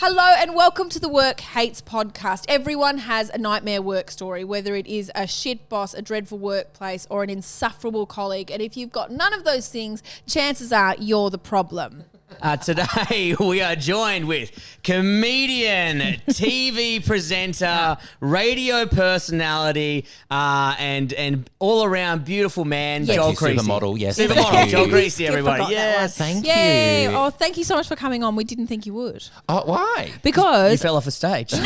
Hello and welcome to the Work Hates podcast. Everyone has a nightmare work story, whether it is a shit boss, a dreadful workplace, or an insufferable colleague. And if you've got none of those things, chances are you're the problem. Today we are joined with comedian, TV presenter, radio personality, and all around beautiful man, Yes. Joel Creasey. Supermodel, yes. Supermodel, Joel Creasey, everybody. Forgot that Yes. one. Thank Yay. you. Oh, thank you so much for coming on. We didn't think you would. Oh, why? Because... You fell off a stage. Which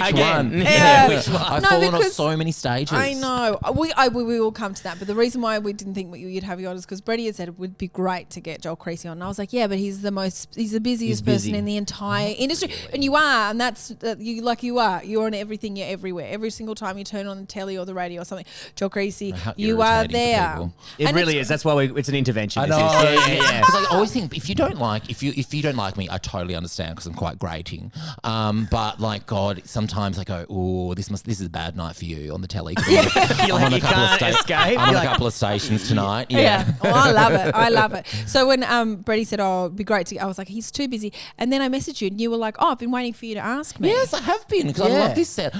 Again. one? Yeah. Which one? I've No, fallen off because- so many stages. I know. We will come to that. But the reason why we didn't think you'd have you on is because Brady had said it would be great to get Joel Creasey on. And I was like, yeah, but he's the busiest person in the entire industry. And you are. And that's, you are. You're on everything. You're everywhere. Every single time you turn on the telly or the radio or something, Joel Creasey, you are there. It And really is. That's why it's an intervention. I This know. is. Because I always think if you don't like me, I totally understand because I'm quite grating. But like God, sometimes I go, oh, this is a bad night for you on the telly. I'm on a couple of stations tonight. Yeah. Oh, I love it. I love it. So when Brady said, oh, it'd be great to, I was like, he's too busy. And then I messaged you and you were like, oh, I've been waiting for you to ask me. Yes, I have been because I love this set.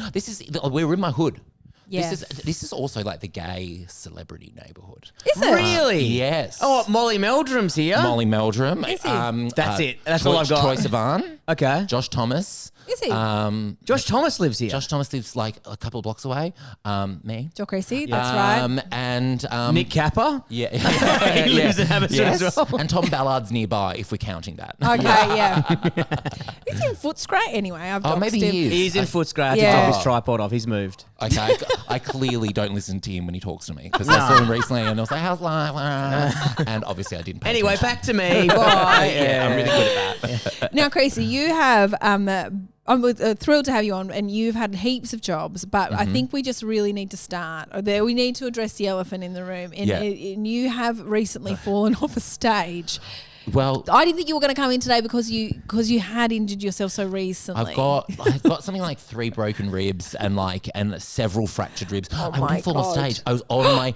We're in my hood. Yeah. This is also like the gay celebrity neighbourhood. Is it? Really? Yes. Oh, Molly Meldrum's here. Molly Meldrum. Is he? That's it. That's all I've got. Troye Sivan. Okay. Josh Thomas. Is he? Josh Thomas lives here. Josh Thomas lives like a couple of blocks away. Me. Joel Creasey, that's right. And Nick Kappa. Yeah. He lives in Abbotsford as well. And Tom Ballard's nearby if we're counting that. Okay, yeah. He's in Footscray anyway. I've doxed maybe him. he is. He's in Footscray. I Yeah. to drop his tripod off. He's moved. Okay, I clearly don't listen to him when he talks to me because I saw him recently and I was like, "How's life?" And obviously I didn't. Pay Anyway, attention. back to me. Bye. Yeah, I'm really good at that. Now, Creasy, you have... I'm thrilled to have you on, and you've had heaps of jobs, but I think we just really need to start. We need to address the elephant in the room, and you have recently fallen off a stage. Well, I didn't think you were going to come in today because you had injured yourself so recently. I've got something like 3 broken ribs and several fractured ribs. I my didn't fall off God. stage. I was on my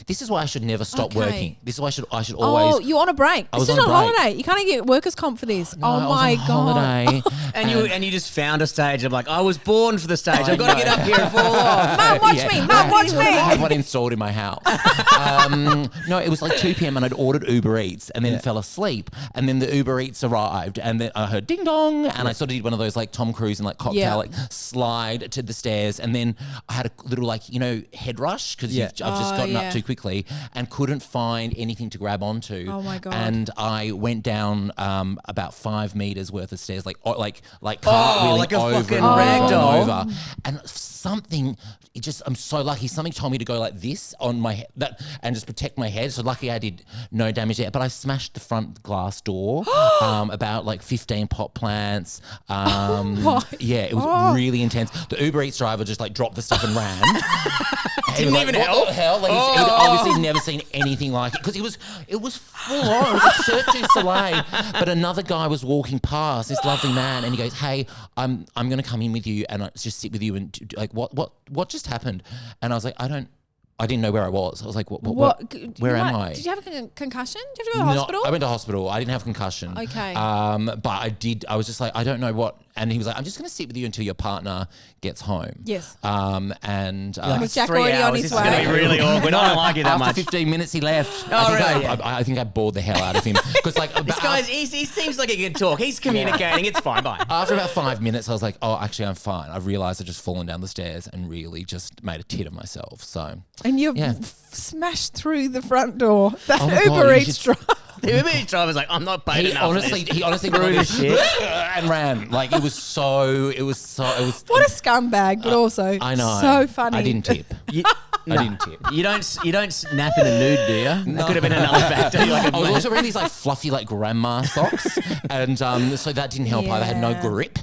this is why I should never stop Okay. working. This is why I should always. Oh, you're on a break. I This was is on not a break. holiday. You can't get workers' comp for this. No, oh I was my on God. holiday. And you just found a stage. I'm like, I was born for the stage. I've got to get up here and fall off. Mum, watch me. Mum, watch I had me. one installed in my house. No, it was like 2 p.m. and I'd ordered Uber Eats and then fell asleep. And then the Uber Eats arrived and then I heard ding dong and I sort of did one of those like Tom Cruise and like cocktail slide to the stairs and then I had a little head rush because I've just gotten up too quickly and couldn't find anything to grab onto. Oh my God. And I went down about 5 meters worth of stairs like cartwheeling like a over fucking and over and ragdoll. over. And something, I'm so lucky. Something told me to go like this on my head and just protect my head. So lucky I did no damage there. But I smashed the front glass door, about like 15 pot plants. Yeah, it was really intense. The Uber Eats driver just like dropped the stuff and ran. Didn't even help. What the hell? Like, he'd obviously never seen anything like it because it was full on. It was like Cirque du Soleil. But another guy was walking past, this lovely man, and he goes, "Hey, I'm going to come in with you and just sit with you and like what just happened?" And I was like, I didn't know where I was. I was like, where am I? Did you have a concussion? Did you have to go to the hospital? I went to hospital. I didn't have concussion. Okay. But I did. I was just like, I don't know what. And he was like, I'm just going to sit with you until your partner gets home. Yes. And Was Jack already on his This way? is going to be really awkward. I don't like it that after much. 15 minutes, he left. Really? I think I bored the hell out of him because like This guy, he seems like he can talk. He's communicating. It's fine. Bye. after about 5 minutes, I was like, oh, actually, I'm fine. I realized I'd just fallen down the stairs and really just made a tit of myself. So, And you've smashed through the front door. That Oh my Uber God, Eats driver. The Uber Eats driver's like, I'm not paid he enough. honestly Threw the shit. and ran. Like it was What a scumbag, but also I know. so funny. I didn't tip. I didn't tip. You don't snap in the nude, do you? That could have been another factor. Like I was also wearing these like fluffy like grandma socks, and so that didn't help either. I had no Yeah. grip.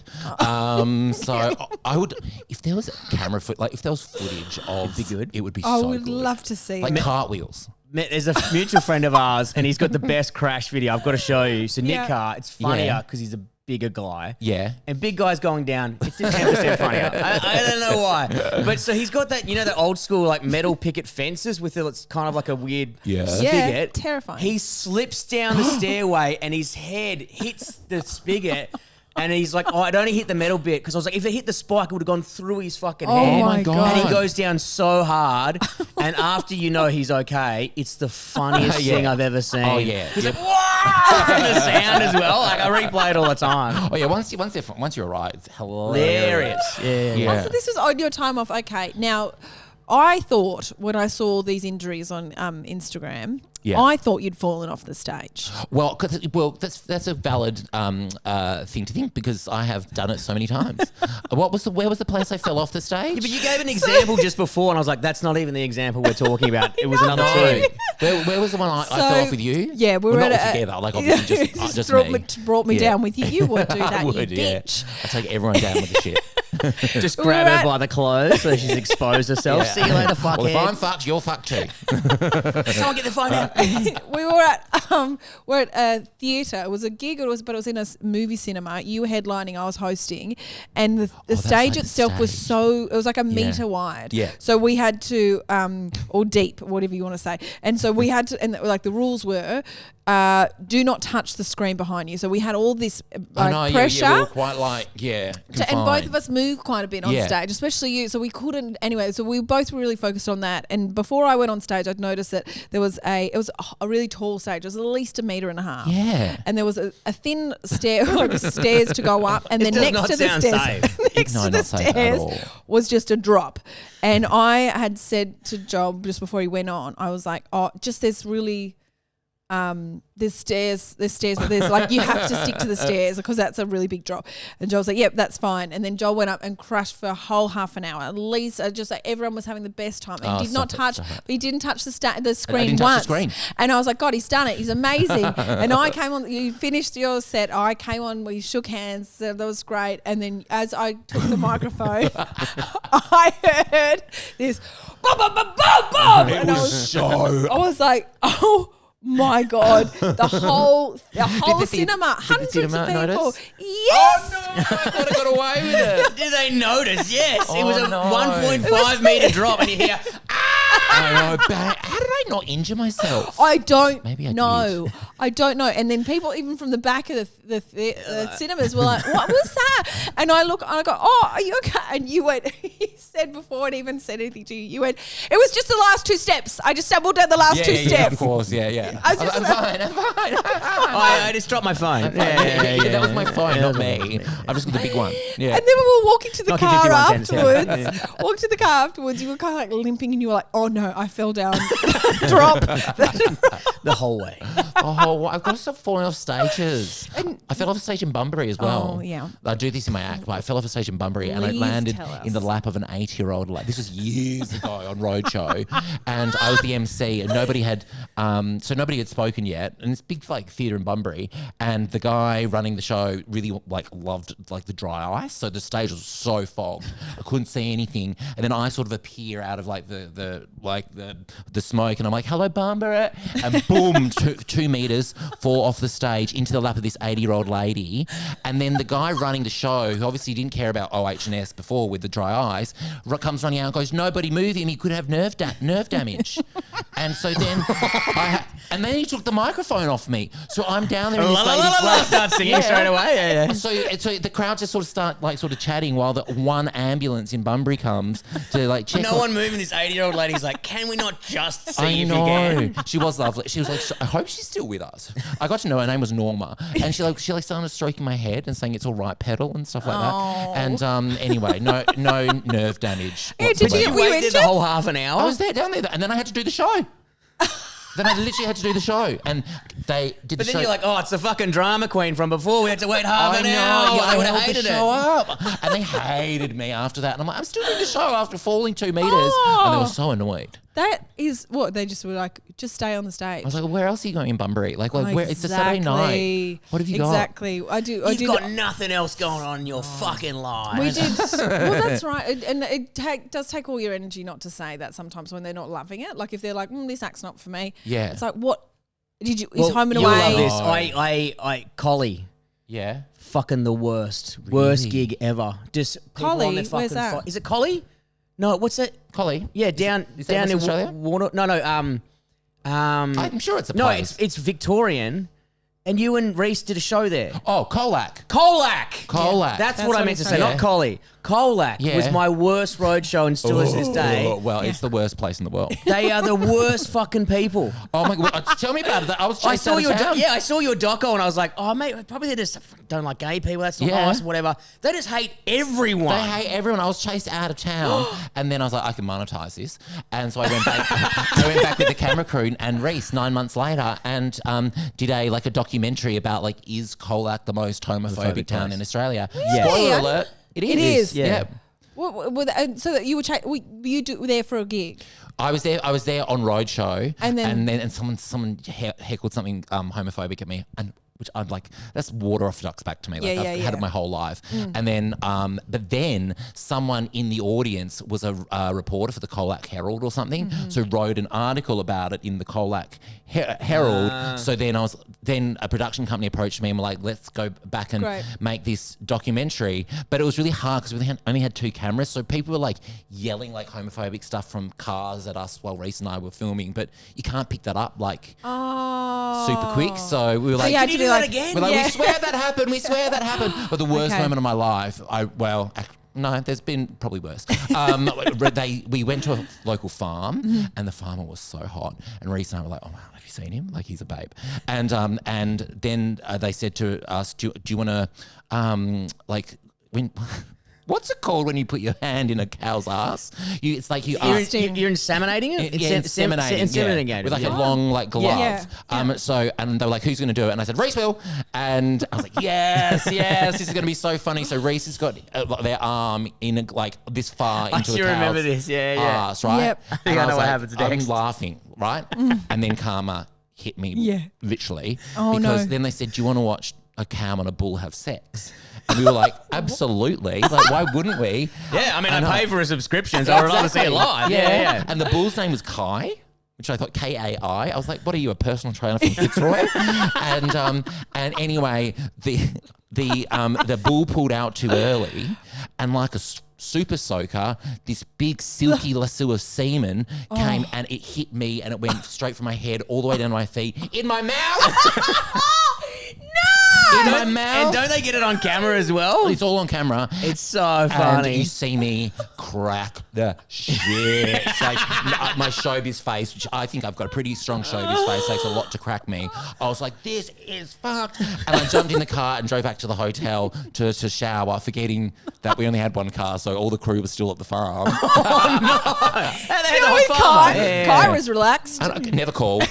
So I would, if there was camera if there was footage of, it would be I so would good. love to see Like it. cartwheels. There's a mutual friend of ours, and he's got the best crash video. I've got to show you. So Nick Yeah. Carr, it's funnier Yeah. because he's a bigger guy. Yeah. And big guy's going down. It's just 10% funnier. I don't know why. But so he's got that, the old school like metal picket fences with it's kind of like a weird spigot. Yeah, terrifying. He slips down the stairway and his head hits the spigot. And he's like, I'd only hit the metal bit because I was like, if it hit the spike, it would have gone through his fucking head. Oh my God. And he goes down so hard. And after he's okay, it's the funniest thing I've ever seen. Oh, yeah. He's like, whoa! And the sound as well. Like, I replay it all the time. Oh, yeah. Once you're right, it's hilarious. Yeah. So this was on your time off. Okay. Now, I thought when I saw these injuries on Instagram, I thought you'd fallen off the stage. Well, that's a valid thing to think because I have done it so many times. Where was the place I fell off the stage? Yeah, but you gave an example just before, and I was like, that's not even the example we're talking about. It was another two. Where was the one I fell off with you? Yeah, we were not at together. Like obviously just me. Brought me down with you. You would do that, I would, you bitch. I take everyone down with the shit. Just grab her by the clothes so she's exposed herself. See you later, fuckhead. Well, if I'm fucked, you're fucked too. Someone get the phone out. We're at a theatre. It was a gig, but it was in a movie cinema. You were headlining, I was hosting, and the stage itself was it was like a metre wide. Yeah. So we had to, or deep, whatever you want to say. And so we had to, and like the rules were, do not touch the screen behind you. So we had all this pressure. Yeah, we were quite like, and both of us moved quite a bit on stage, especially you. So we couldn't, anyway, so we both were really focused on that. And before I went on stage, I'd noticed that it was a really tall stage. It was at least 1.5 meters. Yeah. And there was a thin stair, like stairs to go up. And then next to the stairs, was just a drop. And I had said to Joel just before he went on, I was like, there's really... there's stairs, but there's like, you have to stick to the stairs because that's a really big drop. And Joel's like, yep, that's fine. And then Joel went up and crashed for a whole half an hour. At least just like everyone was having the best time. And he didn't touch the screen once. And I was like, God, he's done it. He's amazing. And I came on, you finished your set. I came on, we shook hands. So that was great. And then as I took the microphone, I heard this boom, boom, boom, boom, boom. And I was like, oh my God, the whole cinema, hundreds of people. Notice? Yes. Oh no, I thought I got away with it. Did they notice? Yes. It was a 1.5 meter drop and you hear, I know, how did I not injure myself? I don't Maybe I know. did. I don't know. And then people, even from the back of the cinemas, were like, "What was that?" And I look, and I go, "Oh, are you okay?" And you went. He said before it even said anything to you. You went. It was just the last 2 steps. I just stumbled down the last 2 steps. Yeah, of course. Yeah. I'm fine. I just dropped my phone. Yeah, that was my phone, not me. I've just got the big one. Yeah. And then we were walking to the Knocking car 51 afterwards. cents. Walked to the car afterwards. You were kind of like limping, and you were like, "Oh no, I fell down." Drop. The whole way. Oh, I've got to stop falling off stages. I fell off a stage in Bunbury as well. Oh, yeah. I do this in my act, but I fell off a stage in Bunbury and I Please landed tell us. in the lap of an 8-year-old. Like, this was years ago on Roadshow, and I was the MC, and nobody had spoken yet. And it's big like theatre in Bunbury, and the guy running the show really like loved like the dry ice, so the stage was so fogged I couldn't see anything. And then I sort of appear out of like the smoke, and I'm like, "Hello, Bunbury," and boom, 2 meters fall off the stage into the lap of this 80-year-old lady. And then the guy running the show, who obviously didn't care about OH&S before with the dry ice, comes running out and goes, "Nobody move him, he could have nerve damage." And so then and then he took the microphone off me. So I'm down there in this lady's lap. Start singing straight away. Yeah. So the crowd just sort of chatting while the one ambulance in Bunbury comes to like check. No one moving. This 80-year-old lady's like, "Can we not just see I if know. you can?" She was lovely. She was like, "I hope she's still with us." I got to know her name was Norma, and she started stroking my head and saying, "It's all right, pedal," and stuff like that. And anyway, no nerve damage. Did Did you- you we wait went there to- the whole half an hour? I was there down there, and then I had to do the show. Then I literally had to do the show, and they did the But show. then you're like, "Oh, it's the fucking drama queen from before. We had to wait half an hour." Yeah, They would held have the hated show it. up, and they hated me after that. And I'm like, I'm still doing the show after falling 2 meters, Oh. and they were so annoyed. That is what they just were like. Just stay on the stage. I was like, where else are you going in Bunbury? Like where? It's a Saturday night. What have you got? Exactly. I do. You've got nothing else going on in your fucking life. We did. Well, that's right. And it does take all your energy not to say that sometimes when they're not loving it. Like if they're like, "This act's not for me." Yeah. It's like, what did you? Well, is Home and you'll Away? love this. I Collie. Yeah. Fucking the worst gig ever. Just people Collie, on their fucking where's that? Is it Collie? No, what's it? Collie? Yeah, down Is that down in Western Australia? Warner. No. I'm sure it's a No, place. it's Victorian. And you and Reese did a show there. Oh, Colac. Colac. Colac. That's That's what I what meant to it's say, called. not Collie. Colac Yeah. was my worst road show and still is to this day. Oh, well, it's the worst place in the world. They are the worst fucking people. Oh my god! Tell me about it. I was I chased saw out of your town. I saw your doco and I was like, oh mate, probably they just don't like gay people. That's not Yeah. nice, whatever. They just hate everyone. They hate everyone. I was chased out of town, and then I was like, I can monetize this, and so I went back. I went back with the camera crew and Reese 9 months later, and did a documentary about is Colac the most homophobic town place. in Australia? Yeah. Spoiler alert! It is. It is. Yeah. So that you were there for a gig. I was there on roadshow, And then- someone heckled something homophobic at me, and which I'm like, that's water off duck's back to me. Like I've had it my whole life. And then, but then someone in the audience was a reporter for the Colac Herald or something, so wrote an article about it in the Colac Herald. So then a production company approached me and were like, let's go back and make this documentary. But it was really hard because we only had 2 cameras, so people were yelling homophobic stuff from cars at us while Reese and I were filming, but you can't pick that up super quick. So we were like, had to do that again? we're like, we swear that happened. We swear that happened. But the worst moment of my life, no, there's been probably worse. We went to a local farm, and the farmer was so hot. And Reese and I were like, oh, wow, have you seen him? He's a babe. And then they said to us, do you want to, when... What's it called when you put your hand in a cow's ass? You're inseminating it? Inseminating it. with a long glove. Yeah. So and they were like, who's going to do it? And I said, Reese will. And I was like, yes, this is going to be so funny. So Reese has got their arm in this far into a cow's remember this. ass, right? Yep. I think I know what happens next. I'm laughing, right? And then Karma hit me literally Oh, because no. then they said, do you want to watch a cow and a bull have sex? And we were like, absolutely. Why wouldn't we? Yeah, I mean, I pay for a subscription, so I'd rather see it live. Yeah. And the bull's name was Kai, which I thought Kai. I was like, what are you, a personal trainer from Fitzroy? and anyway, the bull pulled out too early, and like a super soaker, this big silky lasso of semen came and it hit me, and it went straight from my head all the way down to my feet in my mouth. In my mouth. And don't they get it on camera as well? It's all on camera. It's so funny. And you see me crack the shit. It's my showbiz face, which I think I've got a pretty strong showbiz face, takes a lot to crack me. I was like, this is fucked. And I jumped in the car and drove back to the hotel to shower, forgetting that we only had 1 car, so all the crew was still at the farm. Oh, no. And they had the whole Kai, farm. Yeah. Kai was relaxed. And I never called.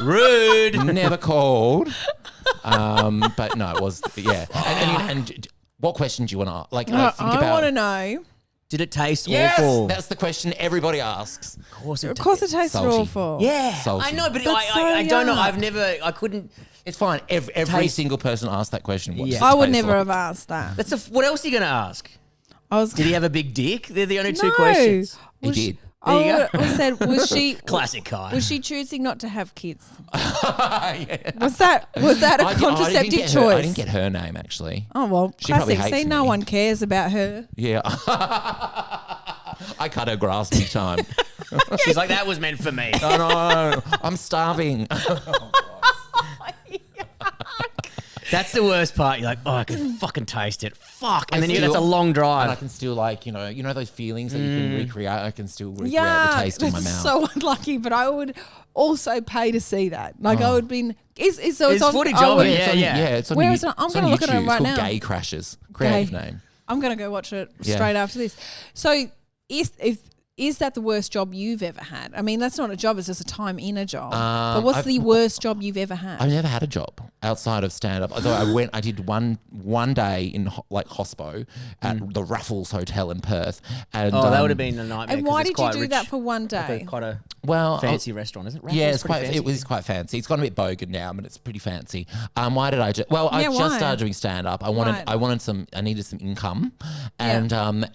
Rude. Never called. But no, it was, And what question do you want to think about? I want to know. Did it taste Yes, awful? that's the question everybody asks. Of course Of course it tastes Salty. awful. Yeah, Salty. I know, but That's so I don't know. yuck. I couldn't. It's fine. Every Taste- single person asked that question. What does it I would taste never like? have asked that. What else are you going to ask? I was. Did he have a big dick? They're the only no. 2 questions. He Was did. There you go. I said, was she Classic Kai. Was she choosing not to have kids? Yeah. Was that a contraceptive choice? I didn't get her name actually. Oh well, She probably classic. hates See, no me. one cares about her. Yeah. I cut her grass big time. She's like, that was meant for me. Oh no, I'm starving. That's the worst part. You're like, oh, I can fucking taste it. Fuck. And then still- that's a long And I drive. can still you know those feelings that you can recreate. I can still recreate Yeah, the taste in my that's mouth. so unlucky. But I would also pay to see that. I would been. So There's on footage I of would- it, It's on- yeah. It's on Where you- is it? I'm it's on gonna look at it YouTube. right It's called now. Gay Crashes. Creative Gay. name. I'm gonna go watch it Yeah. straight after this. So is that the worst job you've ever had? I mean, that's not a job; it's just a time in a job. But what's the worst job you've ever had? I've never had a job outside of stand up. Although I did one day in hospo at the Raffles Hotel in Perth. And That would have been a nightmare. And 'cause why it's did you quite do rich. that for one day? Quite a well fancy restaurant, isn't it? Yeah, Raffles it's pretty quite. fancy. It was quite fancy. It's gone a bit bogan now, but it's pretty fancy. Why did I do? Well, I Yeah, just why? started doing stand up. I Right. needed some income, and then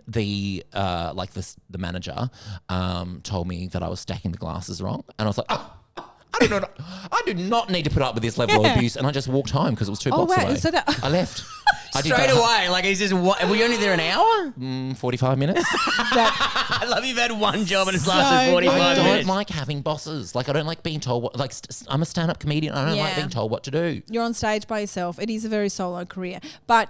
the the manager told me that I was stacking the glasses wrong, and I was like, oh. I do not need to put up with this level of abuse, and I just walked home because it was 2 blocks away. So I left. Straight away. Like, is this what? Were you only there an hour? 45 minutes. I love you've had one job and it's lasted 45 I minutes. don't like having bosses. Like, I don't like being told what. Like, I'm a stand-up comedian. I don't like being told what to do. You're on stage by yourself. It is a very solo career, but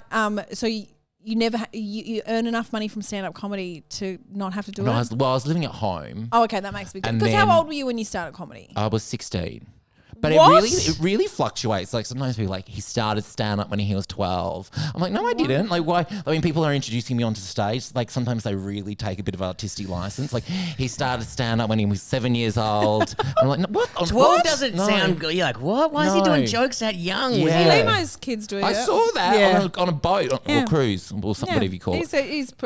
so you never you earn enough money from stand-up comedy to not have to do it. I was living at home. Oh, okay, that makes a big difference. And Because how then- old were you when you started comedy? I was 16. But What? it really fluctuates. Like sometimes people are like, he started stand up when he was 12. I'm like, no, I didn't. Like, why? I mean, people are introducing me onto stage. Like sometimes they really take a bit of artistic license. Like he started stand up when he was 7 years old. I'm like, no, what? 12 doesn't sound good. You're like, what? Why is he doing jokes that young? Yeah. Lemo's kids do it. I saw that Yeah. on a boat or cruise or something, whatever you call it.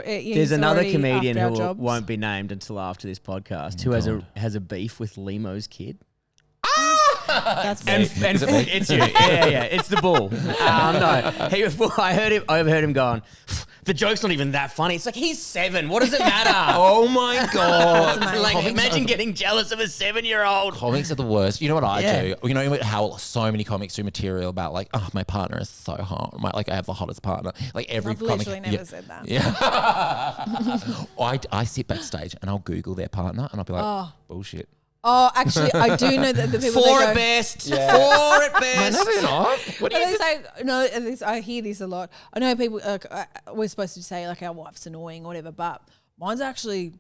There's another comedian who jobs. won't be named until after this podcast who has a beef with Lemo's kid. That's And it's you. Yeah. It's the bull. No. I overheard him going, the joke's not even that funny. It's like, he's 7. What does it matter? Oh my God. Like, imagine getting jealous of a 7-year-old. Comics are the worst. You know what I do? You know how so many comics do material about like, oh, my partner is so hot. I have the hottest partner. Like every I've comic. literally never said that. Yeah. I sit backstage and I'll Google their partner and I'll be like, bullshit. Oh, actually, I do know that the people For that at go, best. For at best. No, they're not. What do But you they say no. I hear this a lot. I know people. We're supposed to say like our wife's annoying or whatever, but mine's actually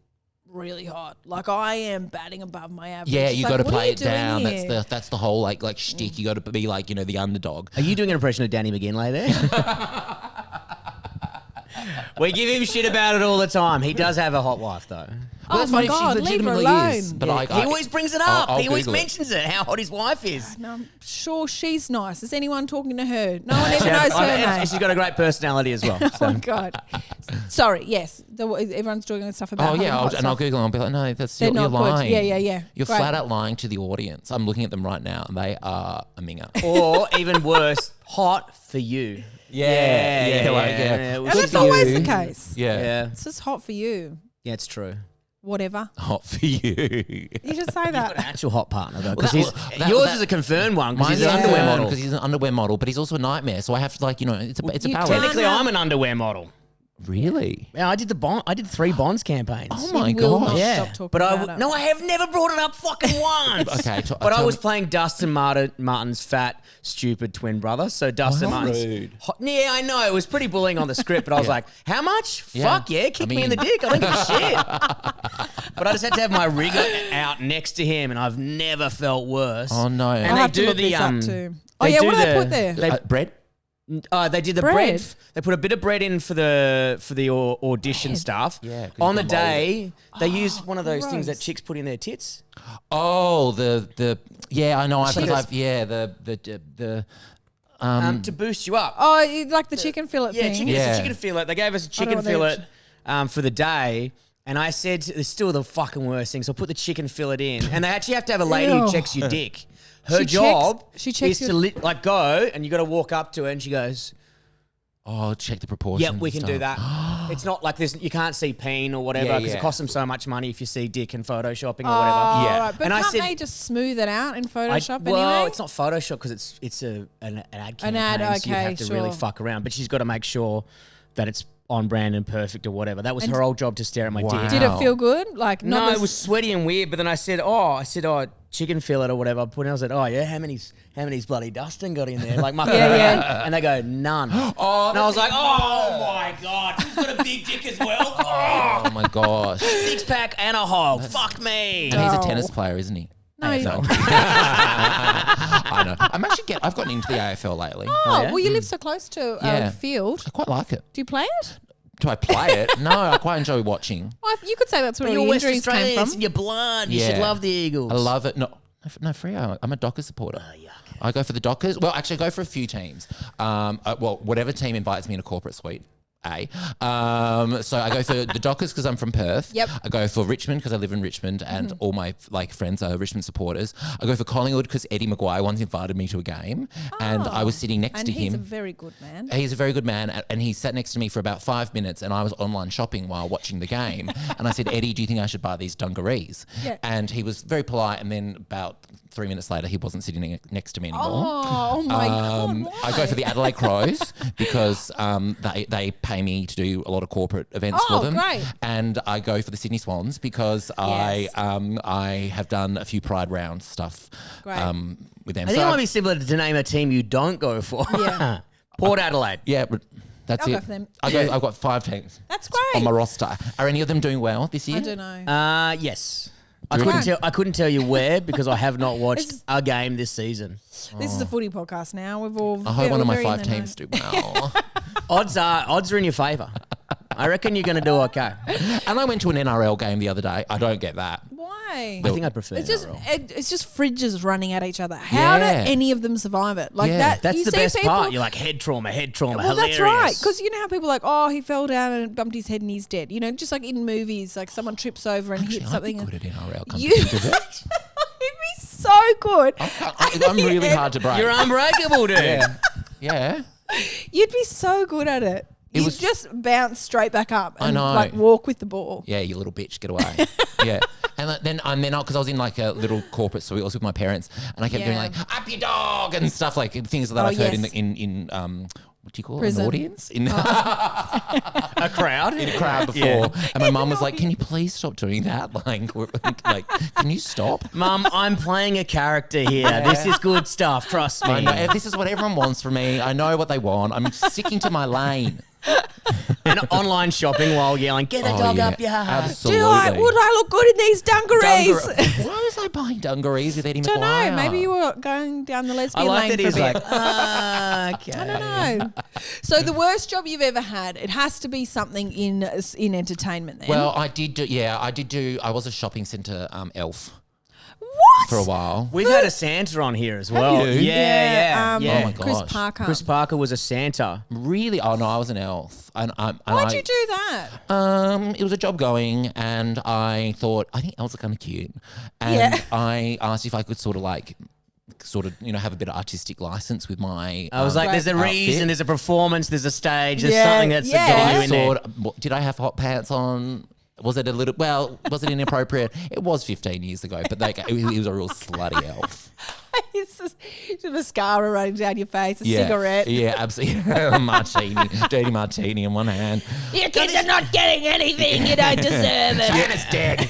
really hot. Like I am batting above my average. Yeah, It's you like, got to what are play you it doing down. here? That's the whole like shtick. You got to be like the underdog. Are you doing an impression of Danny McGinley there? We give him shit about it all the time. He does have a hot wife, though. Oh that's my funny if she God, leave her legitimately alone. is. But He always brings it up. I'll He always Google it. mentions it, how hot his wife is. No, I'm sure she's nice. Is anyone talking to her? No one even knows her name. She's got a great personality as well. Oh So. my God. Sorry. Yes, everyone's doing stuff about. Oh yeah, hot and I'll stuff. Google and I'll be like, no, They're you're not good. lying. Yeah. You're Great. flat out lying to the audience. I'm looking at them right now, and they are a minger. Or even worse, hot for you. Yeah. And Good that's for always you. the case. Yeah. It's just hot for you. Yeah, it's true. Whatever. Hot for you. You just say Got an that. actual hot partner though, Well, because yours is a confirmed one because he's an underwear model. because he's an underwear model, but he's also a nightmare. So I have to it's a you balance. can't- Technically, I'm an underwear model. Really? Yeah, I did 3 Bonds campaigns. Oh my He will gosh. not Yeah, stop talking but about it. no, I have never brought it up fucking once. Okay, but I tell was me- playing Dustin Martin's fat, stupid twin brother. So Dustin How Martin's. rude. Yeah, I know it was pretty bullying on the script, but I was like, "How much? Yeah. Fuck yeah, kick me in the dick. I don't give a shit." But I just had to have my rigger out next to him, and I've never felt worse. Oh no. And I'll they have to do look the this up too. Oh they yeah, do what do they the- put there? Bread? They did the Bread. bread. They put a bit of bread in for the audition stuff. Yeah, 'cause On you the can mold day, they used one of those things that gross. chicks put in their tits. Oh, the yeah, I know. Cheese. The To boost you up. Oh, like the chicken fillet Yeah, thing. chicken, Yeah. It's a chicken fillet. They gave us a chicken know what they fillet for the day. And I said, it's still the fucking worst thing. So I put the chicken fillet in. And they actually have to have a lady who Ew. checks your dick. Her She job checks is your- to go and you got to walk up to her and she goes, oh, check the proportions. yep, we and can stuff. do that. It's not like this. You can't see peen or whatever Yeah, because yeah. it costs them so much money if you see dick and photoshopping or Oh, whatever. Yeah. right. But And I can't said- they just smooth it out in Photoshop well, anyway? it's not Photoshop because it's an ad campaign. ad, so you have okay, to really sure. fuck around. But she's got to make sure that it's on brand and perfect or whatever. That was her old job to stare at my Wow. dick. Did it feel good? Like No, not it was sweaty and weird. But then I said, chicken fillet or whatever. I said, oh yeah, how many's bloody Dustin got in there? Like mucking Yeah, around. yeah. And they go, none. Oh, And I was like, oh my God, who's got a big dick as well? Oh my gosh. 6-pack and a hog. Fuck me. And he's a Oh. tennis player, isn't he? No, he's AFL. not. I know. I've gotten into the AFL lately. Oh, yeah? well, you live so close to Yeah. a field. I quite like it. Do you play it? Do I play it? No, I quite enjoy watching. Well, you could say that's where You're your West injuries came Australian. It's from. in your blood. You Yeah. should love the Eagles. I love it. No, Freo. I'm a Dockers supporter. I go for the Dockers. Well, actually, I go for a few teams. Whatever team invites me in a corporate suite. So I go for the Dockers because I'm from Perth. Yep. I go for Richmond because I live in Richmond and all my friends are Richmond supporters. I go for Collingwood because Eddie Maguire once invited me to a game and I was sitting next to him. And he's a very good man. He's a very good man and he sat next to me for about 5 minutes and I was online shopping while watching the game and I said, Eddie, do you think I should buy these dungarees? Yeah. And he was very polite and then about 3 minutes later he wasn't sitting next to me anymore. Oh my God. Why? I go for the Adelaide Crows because they pay me to do a lot of corporate events for them. Great. And I go for the Sydney Swans because I have done a few Pride Round stuff with them. I think it might be similar to name a team you don't go for. Yeah. Port Adelaide. Yeah, but that's I'll it. go for them. I've got 5 teams. That's great. On my roster. Are any of them doing well this year? I don't know. Yes. I couldn't tell you where because I have not watched a game this season. This is a footy podcast now. I hope one of my 5 teams do well. Odds are in your favour. I reckon you're going to do okay. And I went to an NRL game the other day. I don't get that. Why? I think I prefer It's just NRL. it's just fridges running at each other. How do any of them survive it? Like that. That's you the see best people, part. You're like head trauma, Well, hilarious. that's right. Because you know how people are like, oh, he fell down and bumped his head and he's dead. You know, just like in movies, like someone trips over and hits something. I'd be good at NRL. Come You- to think of it. You'd be so good. I'm really hard to break. You're unbreakable, dude. Yeah. You'd be so good at it. It You'd was- just bounce straight back up and know. like walk with the ball. Yeah, you little bitch, get away. Yeah. And then because I was in like a little corporate suite, I was with my parents, and I kept doing like "up your dog" and stuff like things that I've heard yes. in what do you call Prison. it? An audience? In A crowd? in a crowd before. Yeah. And my mum was like, "Can you please stop doing that? Like, can you stop?" Mum, I'm playing a character here. This is good stuff. Trust me. I know, this is what everyone wants from me. I know what they want. I'm sticking to my lane. And online shopping while yelling, get a dog up your ass. Absolutely. Would I look good in these dungarees? Why was I buying dungarees with Eddie Don't Maguire? know. Maybe you were going down the I lesbian like lane that for a he's bit. like, okay. I don't know. So the worst job you've ever had, it has to be something in entertainment then. Well, I did do. I was a shopping centre elf what? for a while. We've had a Santa on here as well. you? Yeah. Oh my Chris gosh. Parker. Chris Parker was a Santa. Really? Oh no, I was an elf. Why'd you do that? It was a job going, and I thought I think elves are kind of cute, and Yeah. I asked if I could sort of have a bit of artistic license with my. I was like, there's a outfit. reason, there's a performance, there's a stage, there's Yeah, something that's yeah. getting you I in there. thought, did I have hot pants on? Was it was it inappropriate? It was 15 years ago, but he was a real slutty elf. It's just mascara running down your face, a cigarette. Yeah, absolutely. Dirty martini in one hand. Your kids are not getting anything. You don't deserve it. Santa's dead.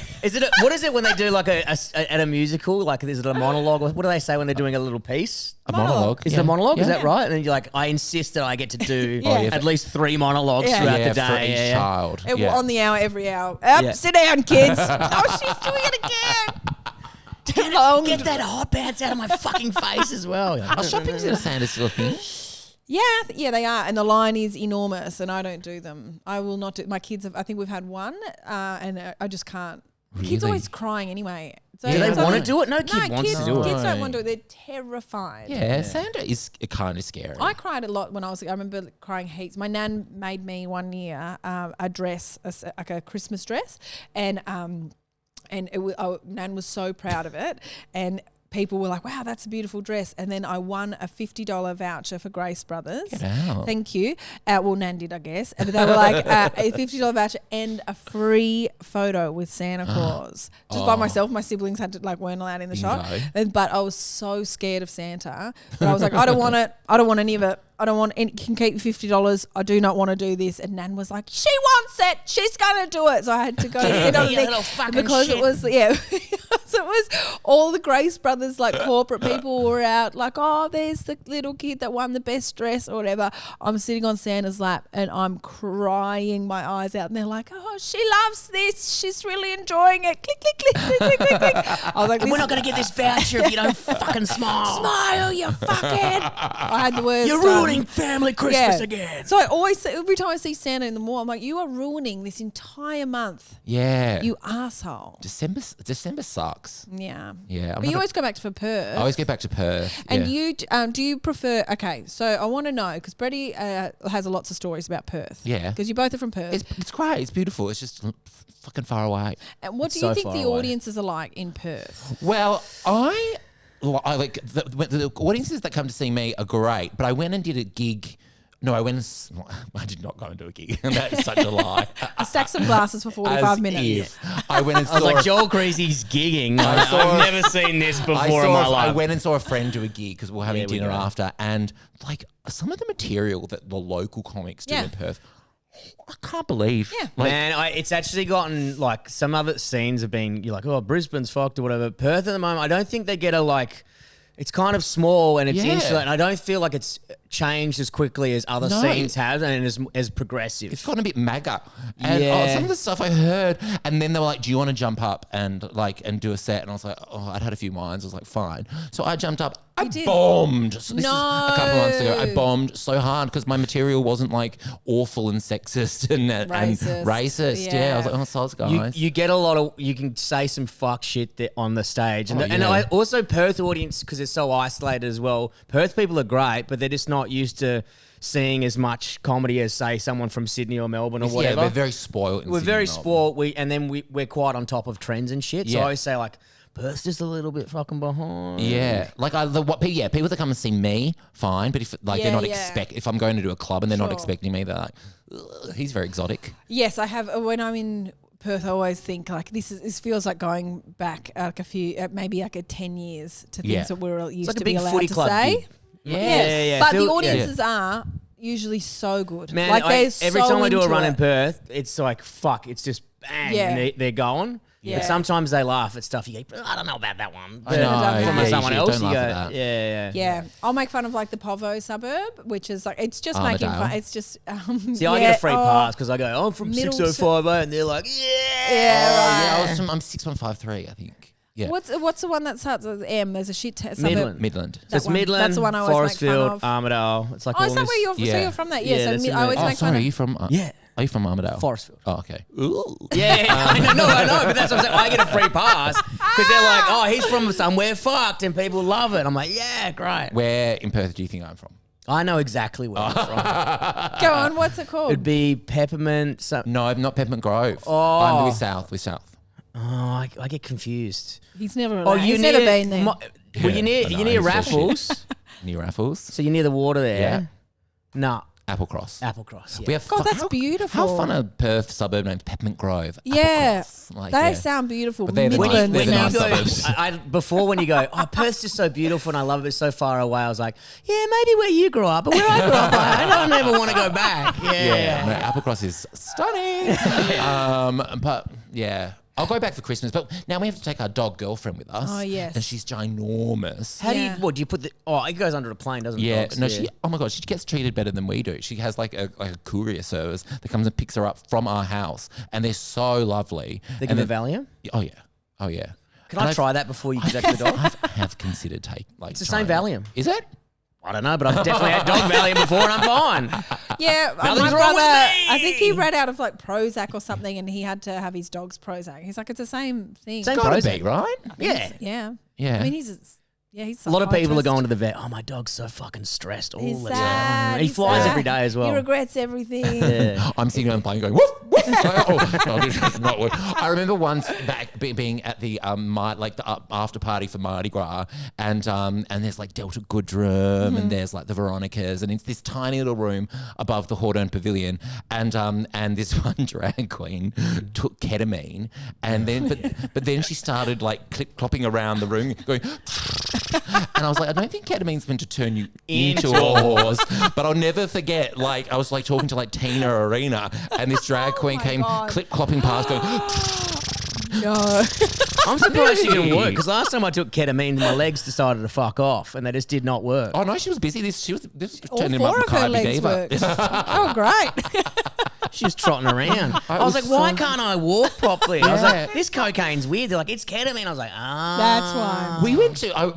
What is it when they do like at a musical? Like, is it a monologue? What do they say when they're doing a little piece? A monologue. Is it a monologue? Is that right? And then you're like, I insist that I get to do at least 3 monologues throughout the day. For each child. On the hour, every hour. Sit down, kids. Oh, she's doing it again. Get that hot pants out of my fucking face as well. Are shopping centre Santa's still a thing? Yeah, they are, and the line is enormous, and I don't do them. I will not do. My kids have. I think we've had one, and I just can't. Really? Kids always crying anyway. So Do they it's want to like- do it? No kid wants kids, to do it. Kids don't want to do it. They're terrified. Yeah, Santa is kind of scary. I cried a lot when I remember crying heaps. My nan made me one year a dress, like a Christmas dress, and Nan was so proud of it, and people were like, wow, that's a beautiful dress. And then I won a $50 voucher for Grace Brothers. Get out. Thank you. Well, Nan did, I guess. But they were like a $50 voucher and a free photo with Santa Claus. Just by myself. My siblings weren't allowed in the shop. But I was so scared of Santa. But I was like, I don't want it. I don't want any of it. I don't want any, can keep $50. I do not want to do this. And Nan was like, she wants it. She's going to do it. So I had to go sit on the thing because it was, because it was all the Grace Brothers, corporate people were out there's the little kid that won the best dress or whatever. I'm sitting on Santa's lap and I'm crying my eyes out. And they're like, oh, she loves this. She's really enjoying it. Click, click, click, click, click, click, click. I was like, We're not going to get this voucher if you don't fucking smile. Smile, you fuckhead. I had the worst. You're ruining ruining family Christmas again. So I always say, every time I see Santa in the mall, I'm like, you are ruining this entire month. Yeah. You asshole. December sucks. Yeah. Yeah. But you always go back to Perth. I always get back to Perth. And yeah. you do you prefer? Okay, so I want to know because Brady has lots of stories about Perth. Yeah. Because you both are from Perth. It's great. It's beautiful. It's just fucking far away. And what do you think the audiences are like in Perth? Well, I like the audiences that come to see me are great, but I went and did a gig. No, I did not go and do a gig. That's such a lie. I stacked some glasses for 45 minutes. I went and saw. I was like, Joel Creasey's gigging. I've never seen this before in my life. I went and saw a friend do a gig because we were having dinner after, and like some of the material that the local comics do in Perth, I can't believe. Yeah. Like, Man, it's actually gotten like some other scenes have been, you're like, oh, Brisbane's fucked or whatever. Perth at the moment, I don't think they get a like, it's kind of small and it's insular, and I don't feel like it's changed as quickly as other scenes have and as progressive. It's gotten a bit MAGA. And some of the stuff I heard, and then they were like, do you want to jump up and do a set? And I was like, oh, I'd had a few lines. I was like, fine. So I jumped up. I bombed. So this is a couple of months ago. I bombed so hard because my material wasn't like awful and sexist and racist. Yeah. I was like, oh, sorry, guys. You get a lot of, you can say some fuck shit on the stage. And, and I also Perth audience, because it's so isolated as well, Perth people are great, but they're just not used to seeing as much comedy as, say, someone from Sydney or Melbourne or whatever. Yeah, we're very spoiled. We're very spoiled. We're quite on top of trends and shit. So I always say, like, Perth's just a little bit fucking behind. Yeah, like people that come and see me, fine. But if they're not if I'm going to do a club and they're not expecting me, they're like, he's very exotic. Yes, I have. When I'm in Perth, I always think like this feels like going back like a few, maybe like 10 years to things that we're used to be allowed to say. Gig. Yeah. But the audiences are usually so good. Man, like every time I do a run in Perth, it's like, fuck, it's just bang, and they're going. Yeah. But sometimes they laugh at stuff. You go, I don't know about that one. I know. From someone else, you go, yeah. I'll make fun of like the Povo suburb, which is like, it's just making fun. It's just, see, I get a free pass because I go, I'm from 6050, and they're like, I'm 6153, I think. Yeah. What's the one that starts with M? There's a shit suburb. Midland. So it's Midland, that's the one I always make fun of. Armidale. It's like is that where you're from? So you're from that? Yeah. So I always make fun of. Are you from? Are you from Armidale? Forestfield. Oh, okay. Yeah, I know, but that's what I'm saying. I get a free pass because they're like, oh, he's from somewhere fucked, and people love it. I'm like, yeah, great. Where in Perth do you think I'm from? I know exactly where I'm from. Go on, what's it called? It'd be Peppermint. No, not Peppermint Grove. Oh. I'm with South. Oh, I get confused. He's never been there. Well, you're near Raffles. Near Raffles. So you're near the water there. Yeah. No. Applecross. Yeah. God, that's beautiful. How fun are Perth suburb names? Peppermint Grove. Yeah. Like, they sound beautiful. But they're when nice, you nice go, suburbs. before when you go, oh, Perth's just so beautiful and I love it, it's so far away. I was like, yeah, maybe where you grew up, but where I grew up, I don't ever want to go back. Yeah. No, Applecross is stunning. But yeah. I'll go back for Christmas, but now we have to take our dog girlfriend with us. Oh, yes. And she's ginormous. How do you put the, it goes under a plane, doesn't it? Yeah, oh my God, she gets treated better than we do. She has like a courier service that comes and picks her up from our house, and they're so lovely. They give her Valium? Oh yeah. Can I try that before you take the dog? I have considered it's the same Valium. Is it? I don't know, but I've definitely had dog Valium before and I'm fine. Yeah, Nothing's wrong with me. I think he read out of like Prozac or something, and he had to have his dog's Prozac. He's like, it's the same thing. It's gotta be, right? Yeah. Yeah. I mean, he's a lot of people are going to the vet. Oh, my dog's so fucking stressed all the time. He flies every day as well. He regrets everything. I'm sitting on the plane going, woof, woof. No, this is not what. I remember once being at the the after party for Mardi Gras, and there's like Delta Goodrum, and there's like the Veronicas, and it's this tiny little room above the Hordern Pavilion, and this one drag queen took ketamine, and then but then she started like clopping around the room going. And I was like, I don't think ketamine's meant to turn you into a horse. But I'll never forget, like, I was like talking to like Tina Arena, and this drag queen came clip-clopping past going, no. I'm surprised she didn't work, because last time I took ketamine, my legs decided to fuck off, and they just did not work. Oh no, she was busy. This All turned him four up of her legs Diva. worked. Oh, great. She was trotting around. I was like, why can't I walk properly? I was like, this cocaine's weird. They're like, it's ketamine. I was like, That's why.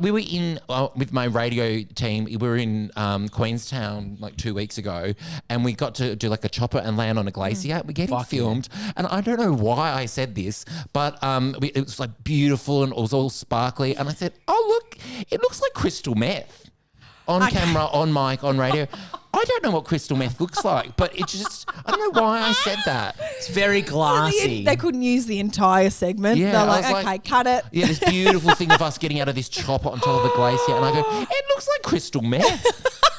We were in with my radio team. We were in Queenstown like 2 weeks ago, and we got to do like a chopper and land on a glacier. We get it filmed, and I don't know why I said this, but it was like beautiful and it was all sparkly. And I said, "Oh look, it looks like crystal meth." On camera, on mic, on radio. I don't know what crystal meth looks like, but it just, I don't know why I said that. It's very glassy. They couldn't use the entire segment. Yeah, They're like, okay, cut it. Yeah, this beautiful thing of us getting out of this chopper on top of the glacier. And I go, it looks like crystal meth.